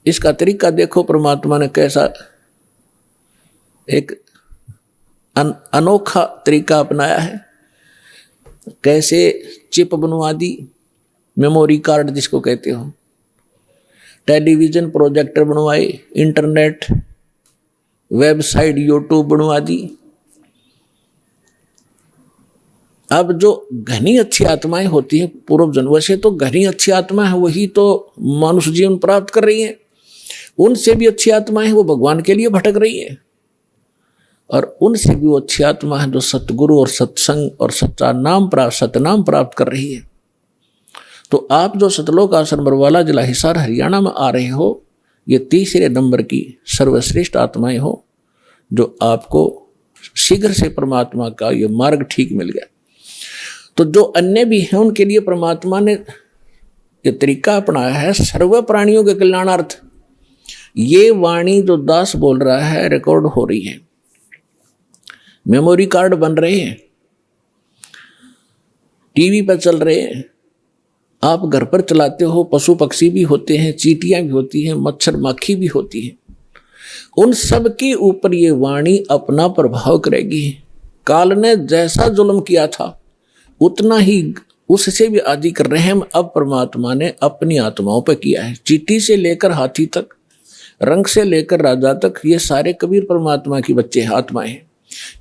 इसका तरीका देखो, परमात्मा ने कैसा एक अनोखा तरीका अपनाया है। कैसे चिप बनवा दी, मेमोरी कार्ड जिसको कहते हो, टेलीविजन प्रोजेक्टर बनवाए, इंटरनेट वेबसाइट यूट्यूब बनवा दी। अब जो घनी अच्छी आत्माएं होती हैं पूर्व जन्म, वैसे तो घनी अच्छी आत्मा है वही तो मनुष्य जीवन प्राप्त कर रही हैं, उनसे भी अच्छी आत्माएं हैं वो भगवान के लिए भटक रही है, और उनसे भी वो अच्छी आत्मा है जो सतगुरु और सत्संग और सतनाम प्राप्त कर रही है। तो आप जो सतलोक आश्रम बरवाला जिला हिसार हरियाणा में आ रहे हो, ये तीसरे नंबर की सर्वश्रेष्ठ आत्माएं हो, जो आपको शीघ्र से परमात्मा का ये मार्ग ठीक मिल गया। तो जो अन्य भी हैं उनके लिए परमात्मा ने ये तरीका अपनाया है सर्व प्राणियों के कल्याणार्थ। ये वाणी जो दास बोल रहा है रिकॉर्ड हो रही है, मेमोरी कार्ड बन रहे हैं, टीवी पर चल रहे हैं, आप घर पर चलाते हो, पशु पक्षी भी होते हैं, चींटियां भी होती हैं, मच्छर माखी भी होती है, उन सब के ऊपर ये वाणी अपना प्रभाव करेगी। काल ने जैसा जुल्म किया था उतना ही उससे भी अधिक रहम अब परमात्मा ने अपनी आत्माओं पर किया है। चींटी से लेकर हाथी तक, रंग से लेकर राजा तक, ये सारे कबीर परमात्मा की बच्चे आत्माएं हैं।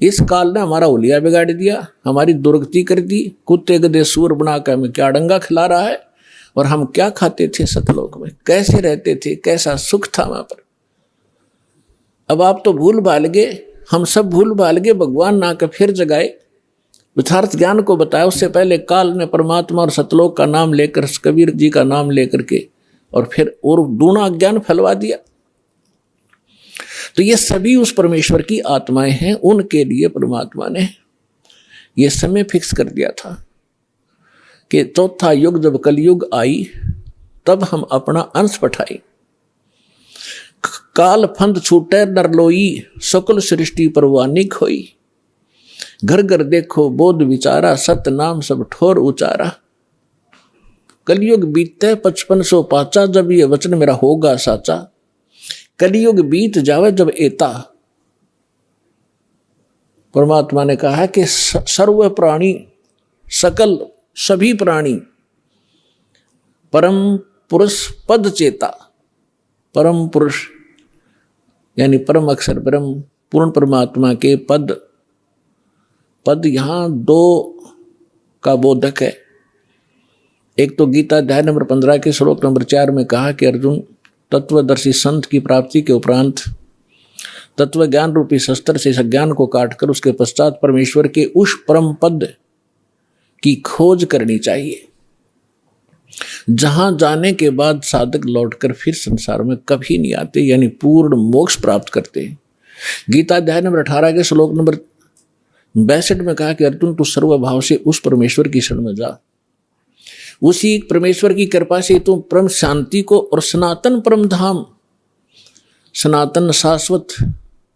इस काल ने हमारा उलिया बिगाड़ दिया, हमारी दुर्गति कर दी, कुत्ते गधे सूर बनाकर हमें क्या डंगा खिला रहा है, और हम क्या खाते थे सतलोक में, कैसे रहते थे, कैसा सुख था वहां पर। अब आप तो भूल भाल गए, हम सब भूल भाल गए, भगवान ना के फिर जगाए, यथार्थ ज्ञान को बताया। उससे पहले काल ने परमात्मा और सतलोक का नाम लेकर, कबीर जी का नाम लेकर के, और फिर और दूना ज्ञान फैलवा दिया। तो ये सभी उस परमेश्वर की आत्माएं हैं, उनके लिए परमात्मा ने ये समय फिक्स कर दिया था कि चौथा युग जब कलयुग आई तब हम अपना अंश पठाई। काल फंद छूटे नरलोई, सकल सृष्टि परवानिक होई। घर घर देखो बोध विचारा, सत नाम सब ठोर उचारा। कलयुग बीते 5500 पाचा, जब ये वचन मेरा होगा साचा। कलयुग बीत जावे जब एता। परमात्मा ने कहा है कि सर्व प्राणी, सकल सभी प्राणी परम पुरुष पद चेता। परम पुरुष यानी परम अक्षर ब्रह्म पूर्ण परमात्मा के पद, पद यहां दो का बोधक है। एक तो गीता अध्याय नंबर 15 के श्लोक नंबर 4 में कहा कि अर्जुन, तत्वदर्शी संत की प्राप्ति के उपरांत तत्व ज्ञान रूपी शस्त्र से इस ज्ञान को काटकर उसके पश्चात परमेश्वर के उस परम पद की खोज करनी चाहिए, जहां जाने के बाद साधक लौटकर फिर संसार में कभी नहीं आते, यानी पूर्ण मोक्ष प्राप्त करते हैं। गीता अध्याय नंबर 18 के श्लोक नंबर 62 में कहा कि अर्जुन, तू सर्वभाव से उस परमेश्वर की शरण में जा। उसी परमेश्वर की कृपा से तुम परम शांति को और सनातन परम धाम, सनातन शाश्वत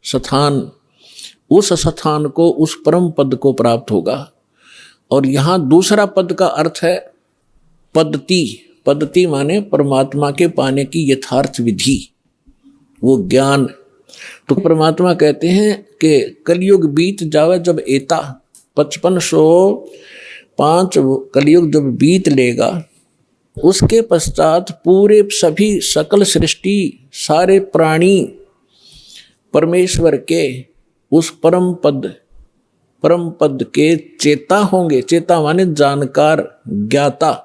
स्थान, उस स्थान को, उस परम पद को प्राप्त होगा। और यहां दूसरा पद का अर्थ है पद्धति। पद्धति माने परमात्मा के पाने की यथार्थ विधि, वो ज्ञान। तो परमात्मा कहते हैं कि कलयुग बीत जावे जब एता, 5505 कलयुग जब बीत लेगा, उसके पश्चात पूरे सभी सकल सृष्टि, सारे प्राणी परमेश्वर के उस परम पद के चेता होंगे। चेता माने जानकार, ज्ञाता।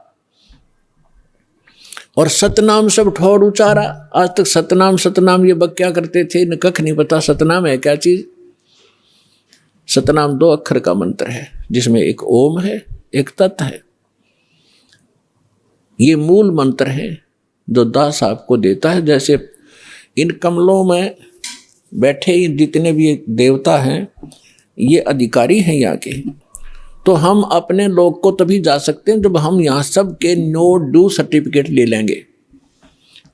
और सतनाम सब ठोर उचारा। आज तक सतनाम ये बक क्या करते थे, न कख नहीं पता सतनाम है क्या चीज। सतनाम 2 अक्षर का मंत्र है, जिसमें एक ओम है, एक तत् है। ये मूल मंत्र है जो दास आपको देता है। जैसे इन कमलों में बैठे जितने भी देवता हैं, ये अधिकारी हैं यहाँ के। तो हम अपने लोग को तभी जा सकते हैं जब हम यहाँ सब के नो ड्यू सर्टिफिकेट ले लेंगे,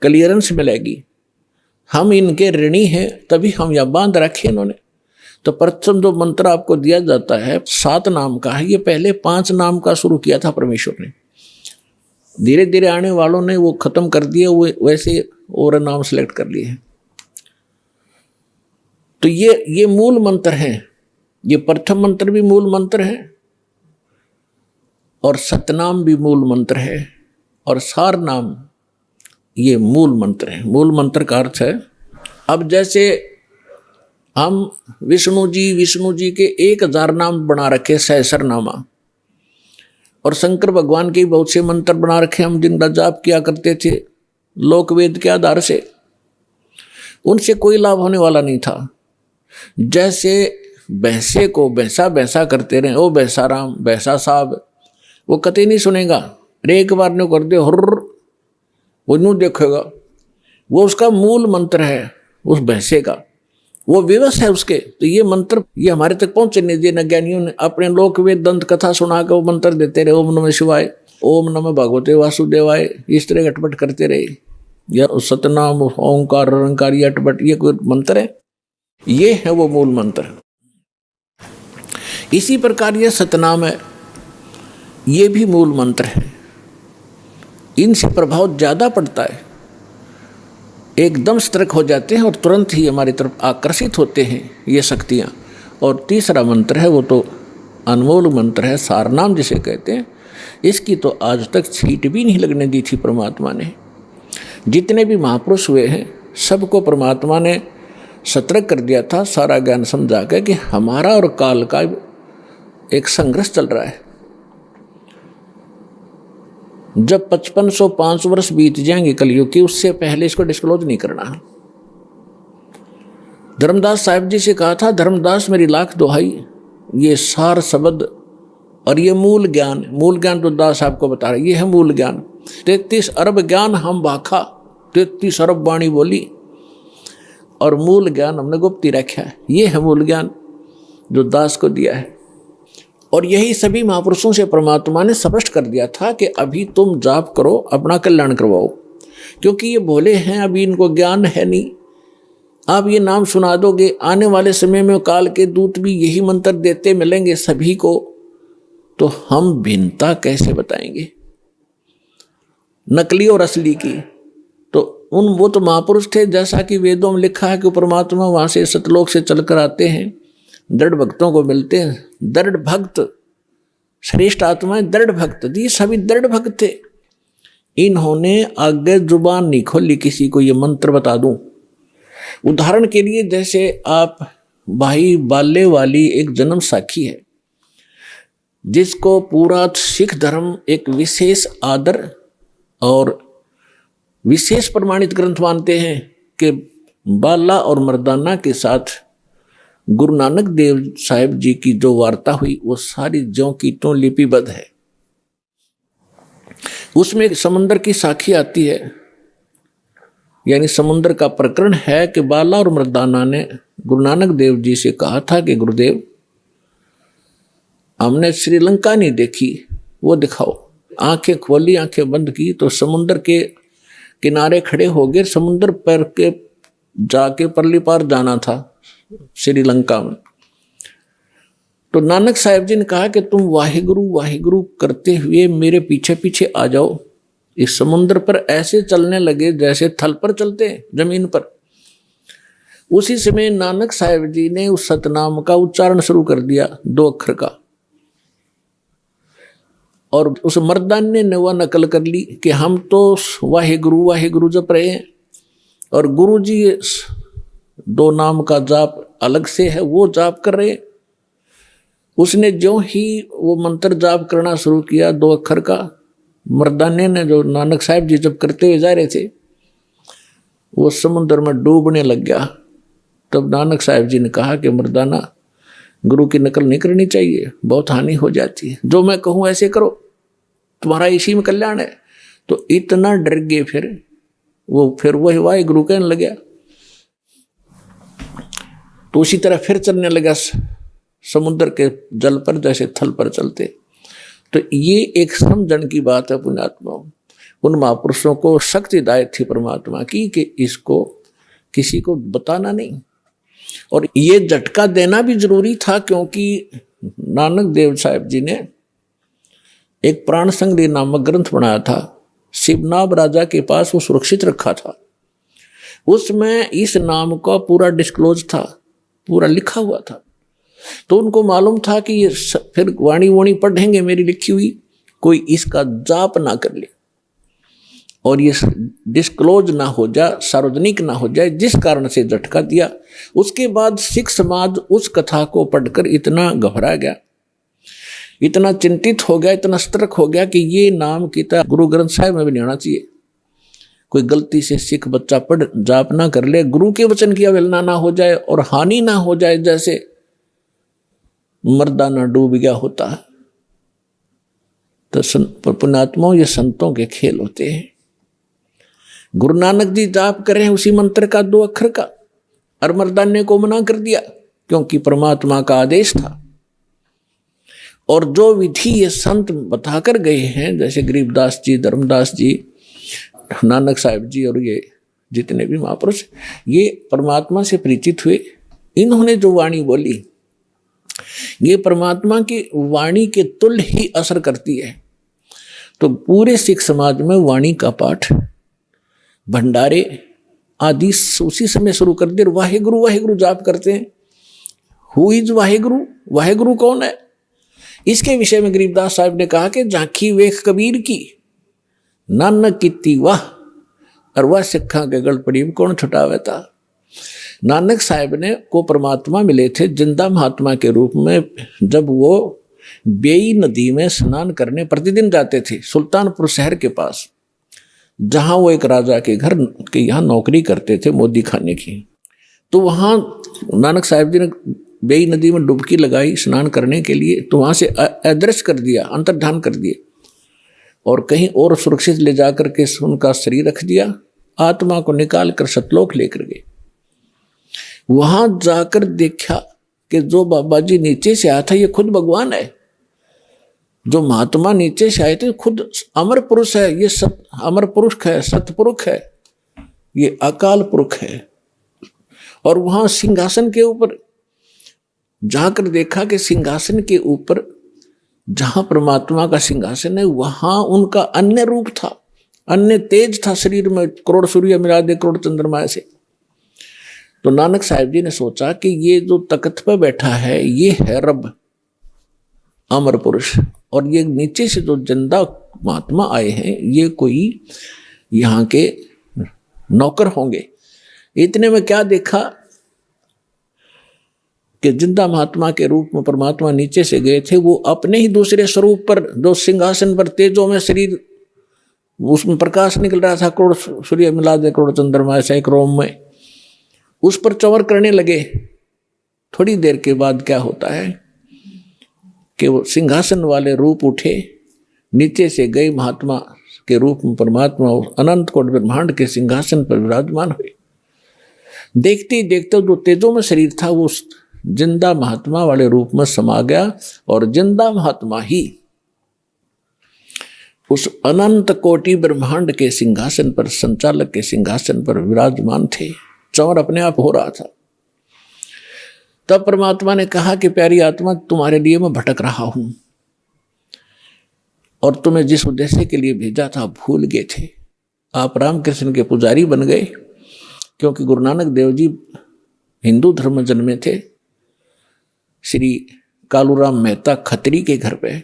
क्लियरेंस मिलेगी। हम इनके ऋणी हैं, तभी हम यहाँ बांध रखे इन्होंने। तो प्रथम जो मंत्र आपको दिया जाता है 7 नाम का है, ये पहले 5 नाम का शुरू किया था परमेश्वर ने। धीरे धीरे आने वालों ने वो खत्म कर दिए, वो वैसे और नाम सेलेक्ट कर लिए। तो ये मूल मंत्र है। ये प्रथम मंत्र भी मूल मंत्र है, और सतनाम भी मूल मंत्र है, और सार नाम ये मूल मंत्र है। मूल मंत्र का अर्थ है, अब जैसे हम विष्णु जी के 1000 नाम बना रखे, सहस्रनामा, और शंकर भगवान के बहुत से मंत्र बना रखे हम, जिनका जाप किया करते थे लोकवेद के आधार से। उनसे कोई लाभ होने वाला नहीं था। जैसे भैंसे को भैंसा करते रहे, ओ भैंसा राम, भैंसा साहब, वो कतई नहीं सुनेगा। एक बार ने कर दे हुर्र, वो यूं देखेगा। वो उसका मूल मंत्र है उस भैंसे का, वो विवश है उसके। तो ये मंत्र ये हमारे तक पहुंचे नहीं दिए। न ज्ञानियों ने अपने लोक वेद दंत कथा सुना कर वो मंत्र देते रहे, ओम नमः शिवाय, ओम नमः भगवते वासुदेवाय, इस तरह अटपट करते रहे। या सतनाम, ओंकार, रंकार, ये अटपट, ये कोई मंत्र है? ये है वो मूल मंत्र। इसी प्रकार ये सतनाम है, ये भी मूल मंत्र है। इनसे प्रभाव ज़्यादा पड़ता है, एकदम सतर्क हो जाते हैं और तुरंत ही हमारी तरफ आकर्षित होते हैं ये शक्तियाँ। और तीसरा मंत्र है वो तो अनमोल मंत्र है, सारनाम जिसे कहते हैं। इसकी तो आज तक छींट भी नहीं लगने दी थी परमात्मा ने। जितने भी महापुरुष हुए हैं सबको परमात्मा ने सतर्क कर दिया था, सारा ज्ञान समझा के कि हमारा और काल का एक संघर्ष चल रहा है। जब 5505 वर्ष बीत जाएंगे कलयुग की, उससे पहले इसको डिस्क्लोज नहीं करना। धर्मदास साहिब जी से कहा था, धर्मदास मेरी लाख दुहाई, ये सार शब्द और ये मूल ज्ञान तो दास साहब को बता रहे, ये है मूल ज्ञान। 33 अरब ज्ञान हम भाखा, 33 अरब वाणी बोली, और मूल ज्ञान हमने गुप्ती रखा है। ये है मूल ज्ञान जो दास को दिया है। और यही सभी महापुरुषों से परमात्मा ने स्पष्ट कर दिया था कि अभी तुम जाप करो, अपना कल्याण करवाओ, क्योंकि ये भोले हैं, अभी इनको ज्ञान है नहीं। आप ये नाम सुना दोगे, आने वाले समय में काल के दूत भी यही मंत्र देते मिलेंगे सभी को, तो हम भिन्नता कैसे बताएंगे नकली और असली की। तो वो तो महापुरुष थे, जैसा कि वेदों में लिखा है कि परमात्मा वहाँ से सतलोक से चलकर आते हैं, दृढ़ भक्तों को मिलते हैं। दृढ़ भक्त, श्रेष्ठ आत्माएं दृढ़ भक्त, ये सभी दृढ़ भक्त थे। इन्होंने आगे जुबान नहीं खोली किसी को ये मंत्र बता दूं। उदाहरण के लिए जैसे आप भाई बाले वाली एक जन्म साखी है, जिसको पूरा सिख धर्म एक विशेष आदर और विशेष प्रमाणित ग्रंथ मानते हैं कि बाला और मर्दाना के साथ गुरु नानक देव साहिब जी की जो वार्ता हुई वो सारी ज्यों की त्यों लिपिबद्ध है। उसमें समुद्र की साखी आती है, यानी समुद्र का प्रकरण है कि बाला और मर्दाना ने गुरु नानक देव जी से कहा था कि गुरुदेव हमने श्रीलंका नहीं देखी, वो दिखाओ। आंखें खोली, आंखें बंद की तो समुद्र के किनारे खड़े हो गए। समुद्र पर के जाके परली पार जाना था श्रीलंका में। तो नानक साहिब जी ने कहा कि तुम वाहिगुरु वाहिगुरु करते हुए मेरे पीछे पीछे आ जाओ। इस समुद्र पर ऐसे चलने लगे जैसे थल पर चलते हैं, जमीन पर। उसी समय नानक साहिब जी ने उस सतनाम का उच्चारण शुरू कर दिया, 2 अक्षर का, और उस मर्दाने ने वह नकल कर ली कि हम तो वाहिगुरु जप रहे हैं और गुरु जी 2 नाम का जाप अलग से है, वो जाप कर रहे हैं। उसने जो ही वो मंत्र जाप करना शुरू किया 2 अक्षर का, मर्दाने ने जो नानक साहिब जी जब करते हुए जा रहे थे वो समुद्र में डूबने लग गया। तब नानक साहिब जी ने कहा कि मर्दाना, गुरु की नकल नहीं करनी चाहिए, बहुत हानि हो जाती है। जो मैं कहूँ ऐसे करो, तुम्हारा इसी में कल्याण है। तो इतना डर गए फिर वही वाहे गुरु कहने लग गया। तो उसी तरह फिर चलने लगा समुद्र के जल पर जैसे थल पर चलते। तो ये एक समझण की बात है पुण्यात्माओं। उन महापुरुषों को शक्ति हिदायत थी परमात्मा की कि इसको किसी को बताना नहीं, और ये झटका देना भी जरूरी था, क्योंकि नानक देव साहिब जी ने एक प्राण संग्रह नामक ग्रंथ बनाया था, शिवनाभ राजा के पास वो सुरक्षित रखा था। उसमें इस नाम का पूरा डिस्क्लोज था, पूरा लिखा हुआ था। तो उनको मालूम था कि ये फिर वाणी पढ़ेंगे मेरी लिखी हुई, कोई इसका जाप ना कर ले और ये डिस्क्लोज ना हो जाए, सार्वजनिक ना हो जाए, जिस कारण से झटका दिया। उसके बाद सिख समाज उस कथा को पढ़कर इतना घबरा गया, इतना चिंतित हो गया, इतना सतर्क हो गया कि ये नाम किता गुरु ग्रंथ साहिब में भी नहीं आना चाहिए। कोई गलती से सिख बच्चा पढ़ जाप ना कर ले, गुरु के वचन की अवहेलना ना हो जाए और हानि ना हो जाए, जैसे मर्दाना डूब गया होता है। तो पुण्यात्माओं, ये संतों के खेल होते हैं। गुरु नानक जी जाप कर रहे हैं उसी मंत्र का 2 अक्षर का, और मर्दाने को मना कर दिया क्योंकि परमात्मा का आदेश था। और जो विधि ये संत बताकर गए हैं, जैसे गरीबदास जी, धर्मदास जी, नानक साहिब जी और ये जितने भी महापुरुष, ये परमात्मा से परिचित हुए। इन्होंने जो वाणी बोली, ये परमात्मा की वाणी के तुल्य ही असर करती है। तो पूरे सिख समाज में वाणी का पाठ, भंडारे आदि उसी समय शुरू कर दिए। वाहेगुरु वाहेगुरु जाप करते हैं। Who is Waheguru? वाहेगुरु कौन है? इसके विषय में गरीबदास साहब ने कहा कि झांकी वेख कबीर की, नानक कीती वाह, और वह सिखा के गल पड़ी कौन छुटावे था। नानक साहब ने को परमात्मा मिले थे जिंदा महात्मा के रूप में, जब वो बेई नदी में स्नान करने प्रतिदिन जाते थे, सुल्तानपुर शहर के पास, जहां वो एक राजा के घर के यहाँ नौकरी करते थे, मोदी खाने की। तो वहां नानक साहब जी ने बेई नदी में डुबकी लगाई स्नान करने के लिए, तो वहां से अदृश्य कर दिया, अंतर्धान कर दिए, और कहीं और सुरक्षित ले जाकर के उनका शरीर रख दिया। आत्मा को निकाल कर सतलोक लेकर गए। वहां जाकर देखा कि जो बाबा जी नीचे से आया था ये खुद भगवान है। जो महात्मा नीचे से आए थे खुद अमर पुरुष है। ये अमर पुरुष है, सतपुरुष है, ये अकाल पुरुष है। और वहां सिंहासन के ऊपर जाकर देखा कि सिंहासन के ऊपर जहां परमात्मा का सिंहासन है वहां उनका अन्य रूप था, अन्य तेज था शरीर में, करोड़ सूर्य मिला दे करोड़ चंद्रमा से। तो नानक साहब जी ने सोचा कि ये जो तख्त पर बैठा है ये है रब, अमर पुरुष, और ये नीचे से जो जिंदा महात्मा आए हैं ये कोई यहाँ के नौकर होंगे। इतने में क्या देखा कि जिंदा महात्मा के रूप में परमात्मा नीचे से गए थे, वो अपने ही दूसरे स्वरूप पर जो सिंहासन पर तेजों में शरीर, उसमें प्रकाश निकल रहा था, करोड़ सूर्य मिला दे करोड़ चंद्रमा ऐसा एक रोम में, उस पर चंवर करने लगे। थोड़ी देर के बाद क्या होता है कि वो सिंहासन वाले रूप उठे, नीचे से गए महात्मा के रूप में परमात्मा अनंत कोटि ब्रह्मांड के सिंहासन पर विराजमान हुए। देखते ही देखते जो तेजों में शरीर था वो जिंदा महात्मा वाले रूप में समा गया, और जिंदा महात्मा ही उस अनंत कोटि ब्रह्मांड के सिंहासन पर, संचालक के सिंहासन पर विराजमान थे। चंवर अपने आप हो रहा था। तब परमात्मा ने कहा कि प्यारी आत्मा, तुम्हारे लिए मैं भटक रहा हूं, और तुम्हें जिस उद्देश्य के लिए भेजा था भूल गए थे। आप रामकृष्ण के पुजारी बन गए, क्योंकि गुरु नानक देव जी हिंदू धर्म में जन्मे थे। श्री कालूराम मेहता खत्री के घर पे,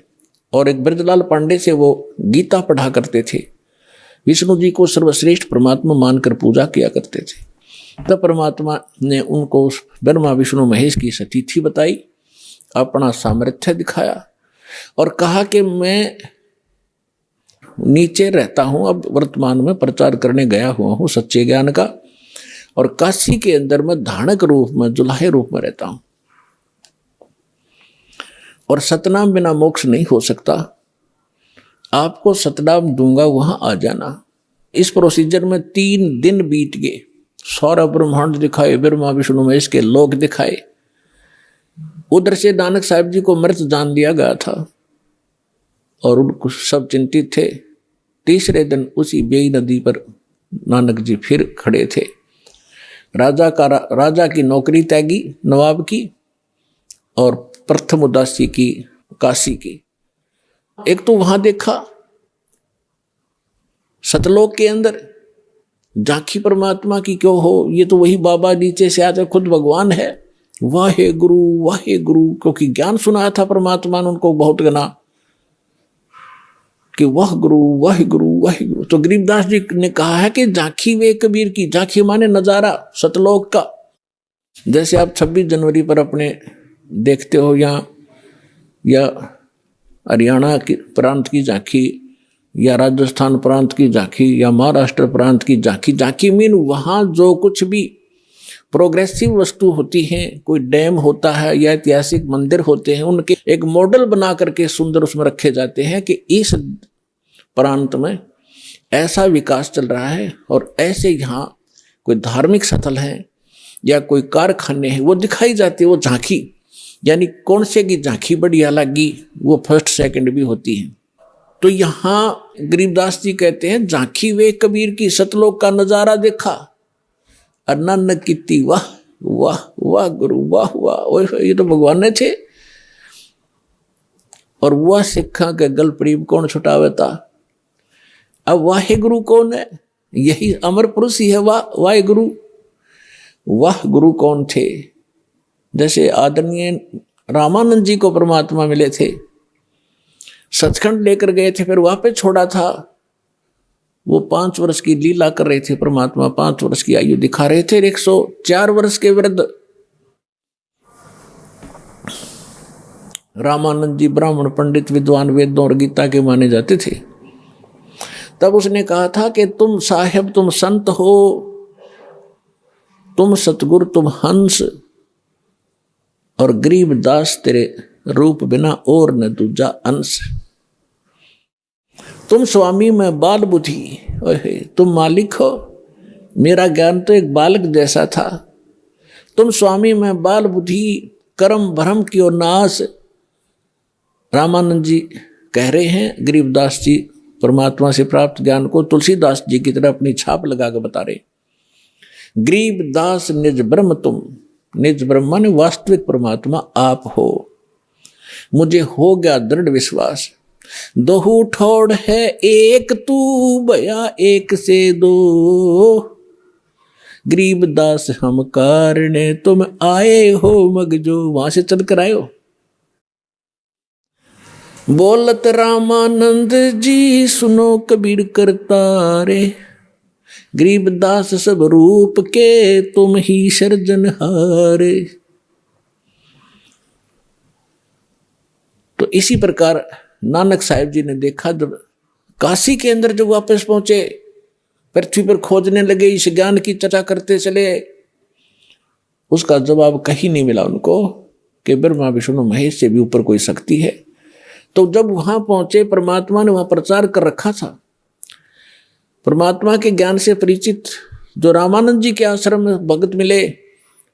और एक ब्रजलाल पांडे से वो गीता पढ़ा करते थे। विष्णु जी को सर्वश्रेष्ठ परमात्मा मानकर पूजा किया करते थे। तब परमात्मा ने उनको ब्रह्मा विष्णु महेश की सतिथि बताई, अपना सामर्थ्य दिखाया, और कहा कि मैं नीचे रहता हूं, अब वर्तमान में प्रचार करने गया हुआ हूं सच्चे ज्ञान का, और काशी के अंदर में धानक रूप में, जुलाहे रूप में रहता हूं, और सतनाम बिना मोक्ष नहीं हो सकता। आपको सतनाम दूंगा, वहां आ जाना। इस प्रोसीजर में 3 दिन बीत गए। सारा ब्रह्मांड दिखाए, ब्रह्मा विष्णु महेश के लोक दिखाए। उधर से नानक साहब जी को मृत जान लिया गया था, और उनको सब चिंतित थे। तीसरे दिन उसी बेई नदी पर नानक जी फिर खड़े थे। राजा की नौकरी त्यागी, नवाब की, और प्रथम उदासी की, काशी की। एक तो वहां देखा सतलोक के अंदर झांकी परमात्मा की, क्यों हो, ये तो वही बाबा नीचे से आते खुद भगवान है। वाहे गुरु, क्योंकि ज्ञान सुनाया था परमात्मा ने उनको बहुत गना कि वाह गुरु। तो गरीबदास जी ने कहा है कि झांकी वे कबीर की, झांकी माने नजारा सतलोक का। जैसे आप 26 जनवरी पर अपने देखते हो या हरियाणा की प्रांत की झांकी, या राजस्थान प्रांत की झांकी, या महाराष्ट्र प्रांत की झांकी। झांकी मीन वहाँ जो कुछ भी प्रोग्रेसिव वस्तु होती हैं, कोई डैम होता है या ऐतिहासिक मंदिर होते हैं, उनके एक मॉडल बना करके सुंदर उसमें रखे जाते हैं कि इस प्रांत में ऐसा विकास चल रहा है, और ऐसे यहाँ कोई धार्मिक स्थल है या कोई कारखाने हैं, वो दिखाई जाती है। वो झांकी यानी कौन से की झांकी बढ़िया लगी, वो फर्स्ट सेकंड भी होती है। तो यहाँ गरीबदास जी कहते हैं झांकी वे कबीर की, सतलोक का नजारा देखा, अनन्न कीती वाह गुरु वाह, ये तो भगवान ने थे। और वह सिखा के गल प्रीब कौन छुटावे था। अब वाहे गुरु कौन है? यही अमर पुरुष ही है वाहे गुरु। वाह गुरु कौन थे? जैसे आदरणीय रामानंद जी को परमात्मा मिले थे, सचखंड लेकर गए थे, फिर वापस छोड़ा था। वो 5 वर्ष की लीला कर रहे थे, परमात्मा 5 वर्ष की आयु दिखा रहे थे। 104 वर्ष के वृद्ध रामानंद जी ब्राह्मण पंडित विद्वान वेदों और गीता के माने जाते थे। तब उसने कहा था कि तुम साहेब, तुम संत हो, तुम सतगुरु, तुम हंस, और गरीब दास तेरे रूप बिना और न दूजा अंश। तुम स्वामी मैं बाल बुद्धि, तुम मालिक हो, मेरा ज्ञान तो एक बालक जैसा था। तुम स्वामी मैं बाल बुद्धि, कर्म भ्रम की और नाश। रामानंद जी कह रहे हैं, गरीबदास जी परमात्मा से प्राप्त ज्ञान को तुलसीदास जी की तरह अपनी छाप लगा कर बता रहे। गरीबदास निज ब्रह्म तुम, निज ब्रह्मा ने वास्तविक परमात्मा आप हो। मुझे हो गया दृढ़ विश्वास, दोहू ठोड़ है एक तू, भया एक से दो। गरीबदास हम कारणे तुम आए हो मगजो। वहां से चल कर आए हो। बोलत रामानंद जी सुनो कबीर करतारे, गरीबदास सब रूप के तुम ही सृजनहारे। तो इसी प्रकार नानक साहिब जी ने देखा, जब काशी के अंदर जब वापस पहुंचे, पृथ्वी पर खोजने लगे, इस ज्ञान की चर्चा करते चले, उसका जवाब कहीं नहीं मिला उनको कि ब्रह्मा विष्णु महेश से भी ऊपर कोई शक्ति है। तो जब वहां पहुंचे, परमात्मा ने वहां प्रचार कर रखा था। परमात्मा के ज्ञान से परिचित जो रामानंद जी के आश्रम में भगत मिले,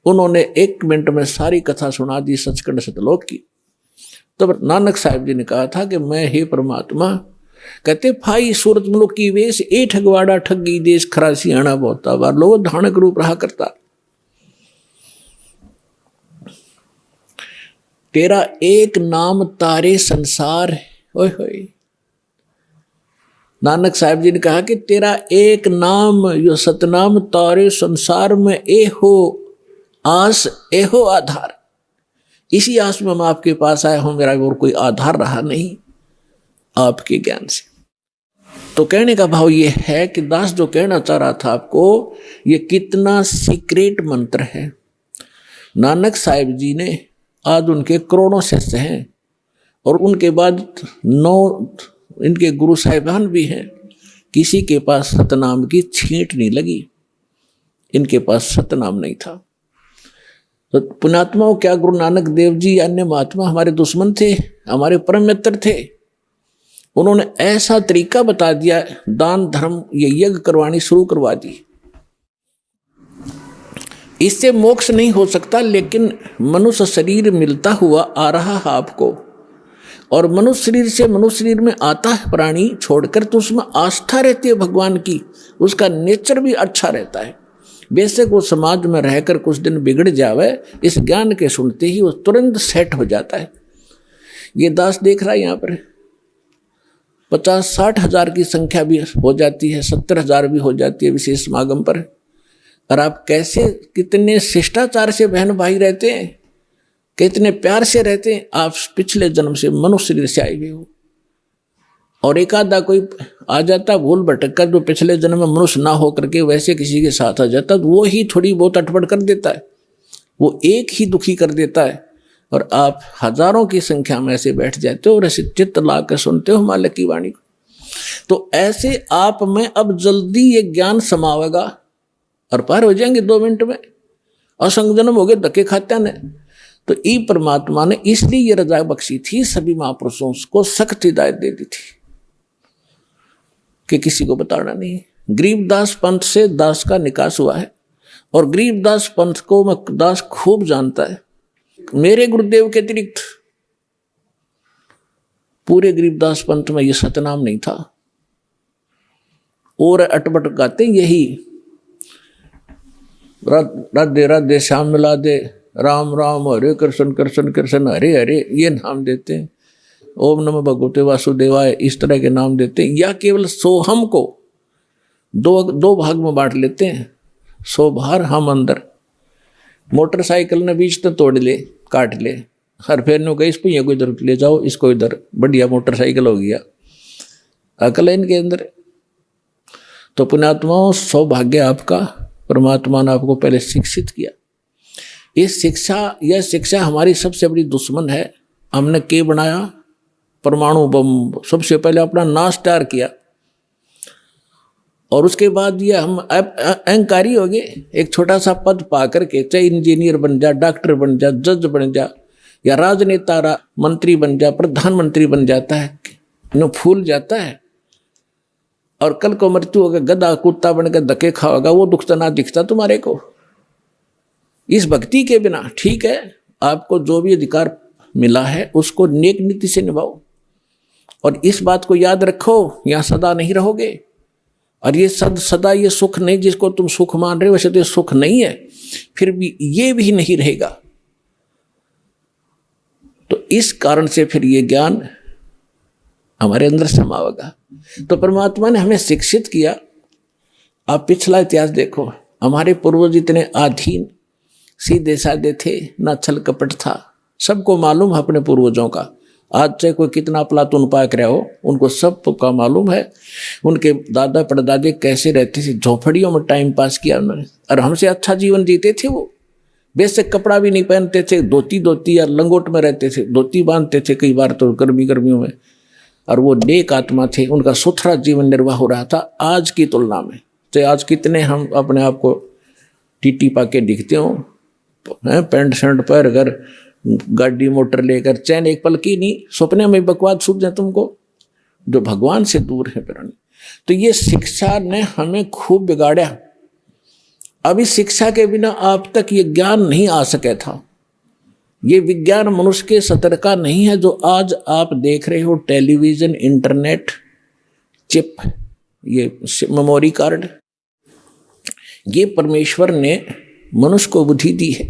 उन्होंने 1 मिनट में सारी कथा सुना दी सचखंड सतलोक की। तब नानक साहिब जी ने कहा था कि मैं हे परमात्मा, कहते फाई सूरत मुलुक की वेश, ए ठगवाड़ा ठगी देश, खरासी आना बहुता बार, लोग धानक रूप रहा करता। तेरा एक नाम तारे संसार। ओए होए, नानक साहिब जी ने कहा कि तेरा एक नाम, यो सतनाम तारे संसार में, ए हो आस, ए हो आधार। इसी आस में मैं आपके पास आया हूं, मेरा और कोई आधार रहा नहीं आपके ज्ञान से। तो कहने का भाव ये है कि दास जो कहना चाह रहा था आपको, ये कितना सीक्रेट मंत्र है। नानक साहिब जी ने, आज उनके करोड़ों शिष्य हैं, और उनके बाद 9 इनके गुरु साहिबान भी हैं। किसी के पास सतनाम की छींट नहीं लगी, इनके पास सतनाम नहीं था। तो पुण्यात्माओं, क्या गुरु नानक देव जी अन्य महात्मा हमारे दुश्मन थे? हमारे परम मित्र थे। उन्होंने ऐसा तरीका बता दिया, दान धर्म ये यज्ञ करवानी शुरू करवा दी। इससे मोक्ष नहीं हो सकता, लेकिन मनुष्य शरीर मिलता हुआ आ रहा है आपको, और मनुष्य शरीर से मनुष्य शरीर में आता है प्राणी छोड़कर, तो उसमें आस्था रहती है भगवान की, उसका नेचर भी अच्छा रहता है। बेशक वो समाज में रहकर कुछ दिन बिगड़ जावे, इस ज्ञान के सुनते ही वो तुरंत सेट हो जाता है। ये दास देख रहा है यहाँ पर 50-60 हजार की संख्या भी हो जाती है, 70 हजार भी हो जाती है विशेष समागम पर। और आप कैसे, कितने शिष्टाचार से बहन भाई रहते हैं, कितने प्यार से रहते हैं। आप पिछले जन्म से मनुष्य शरीर से आए हुए हो, और एक आधा कोई आ जाता भूल भटक कर, जो पिछले जन्म में मनुष्य ना हो करके वैसे किसी के साथ आ जाता, तो वो ही थोड़ी बहुत अटपट कर देता है, वो एक ही दुखी कर देता है। और आप हजारों की संख्या में ऐसे बैठ जाते हो और ऐसे चित्त ला कर सुनते हो मालिक की वाणी को। तो ऐसे आप में अब जल्दी ये ज्ञान समावेगा और पार हो जाएंगे 2 मिनट में। असंग जन्म हो गए धक्के खाते ने। तो ई परमात्मा ने इसलिए ये रजा बख्शी थी, सभी महापुरुषों को सख्त हिदायत दे दी थी कि किसी को बताना नहीं। गरीबदास पंथ से दास का निकास हुआ है, और गरीबदास पंथ को मैं दास खूब जानता है। मेरे गुरुदेव के अतिरिक्त पूरे गरीबदास पंथ में ये सतनाम नहीं था, और अटपट गाते यही राधे राधे श्याम मिला दे, राम राम हरे कृष्ण कृष्ण कृष्ण हरे हरे, ये नाम देते हैं। ओम नमः भगवते वासुदेवाय इस तरह के नाम देते हैं, या केवल सोहम को दो भाग में बांट लेते हैं, सो बाहर हम अंदर। मोटरसाइकिल ने बीच तो तोड़ ले, काट ले, हर फेर ने कही इस पहिया को इधर ले जाओ, इसको इधर, बढ़िया मोटरसाइकिल हो गया। अकल है इनके अंदर। तो पुण्यात्माओं, सौभाग्य आपका, परमात्मा ने आपको पहले शिक्षित किया। यह शिक्षा हमारी सबसे बड़ी दुश्मन है। हमने क्या बनाया? परमाणु बम। सबसे पहले अपना नाश तैयार किया, और उसके बाद ये हम अहंकारी हो गए। एक छोटा सा पद पा करके, चाहे इंजीनियर बन जा, डॉक्टर बन जा, जज बन जा, या राजनेता मंत्री बन जा, प्रधानमंत्री बन जाता है, फूल जाता है। और कल को मृत्यु होगा, गधा कुत्ता बनकर धक्के खाओगा, वो दुख तो ना दिखता तुम्हारे को। इस भक्ति के बिना, ठीक है, आपको जो भी अधिकार मिला है उसको नेक नीति से निभाओ, और इस बात को याद रखो, यहाँ सदा नहीं रहोगे। और ये सदा ये सुख नहीं, जिसको तुम सुख मान रहे हो वैसे तो ये सुख नहीं है, फिर भी ये भी नहीं रहेगा। तो इस कारण से फिर ये ज्ञान हमारे अंदर समावेगा। तो परमात्मा ने हमें शिक्षित किया। आप पिछला इतिहास देखो, हमारे पूर्वज इतने आधीन सीधे साधे थे, ना छल कपट था। सबको मालूम है अपने पूर्वजों का। आज चाहे कोई कितना प्लातून पाक रहा हो, उनको सब का मालूम है उनके दादा परदादे कैसे रहते थे। झोपड़ियों में टाइम पास किया उन्होंने, और हमसे अच्छा जीवन जीते थे। वो बेसिक कपड़ा भी नहीं पहनते थे, धोती या लंगोट में रहते थे, धोती बांधते थे कई बार तो गर्मियों में। और वो नेक आत्मा थे, उनका सुथरा जीवन निर्वाह हो रहा था आज की तुलना में। चाहे आज कितने हम अपने आप को टीटी पाके दिखते हो, पैंट शर्ट पहन कर, गाड़ी मोटर लेकर, चैन एक पल की नहीं, सपने में बकवाद सूझ जाए तुमको, जो भगवान से दूर है प्राणी। तो ये शिक्षा ने हमें खूब बिगाड़ा। अभी शिक्षा के बिना आप तक ये ज्ञान नहीं आ सके था। ये विज्ञान मनुष्य के सतर का नहीं है जो आज आप देख रहे हो। टेलीविजन, इंटरनेट, चिप, ये मेमोरी कार्ड, ये परमेश्वर ने मनुष्य को बुद्धि दी है।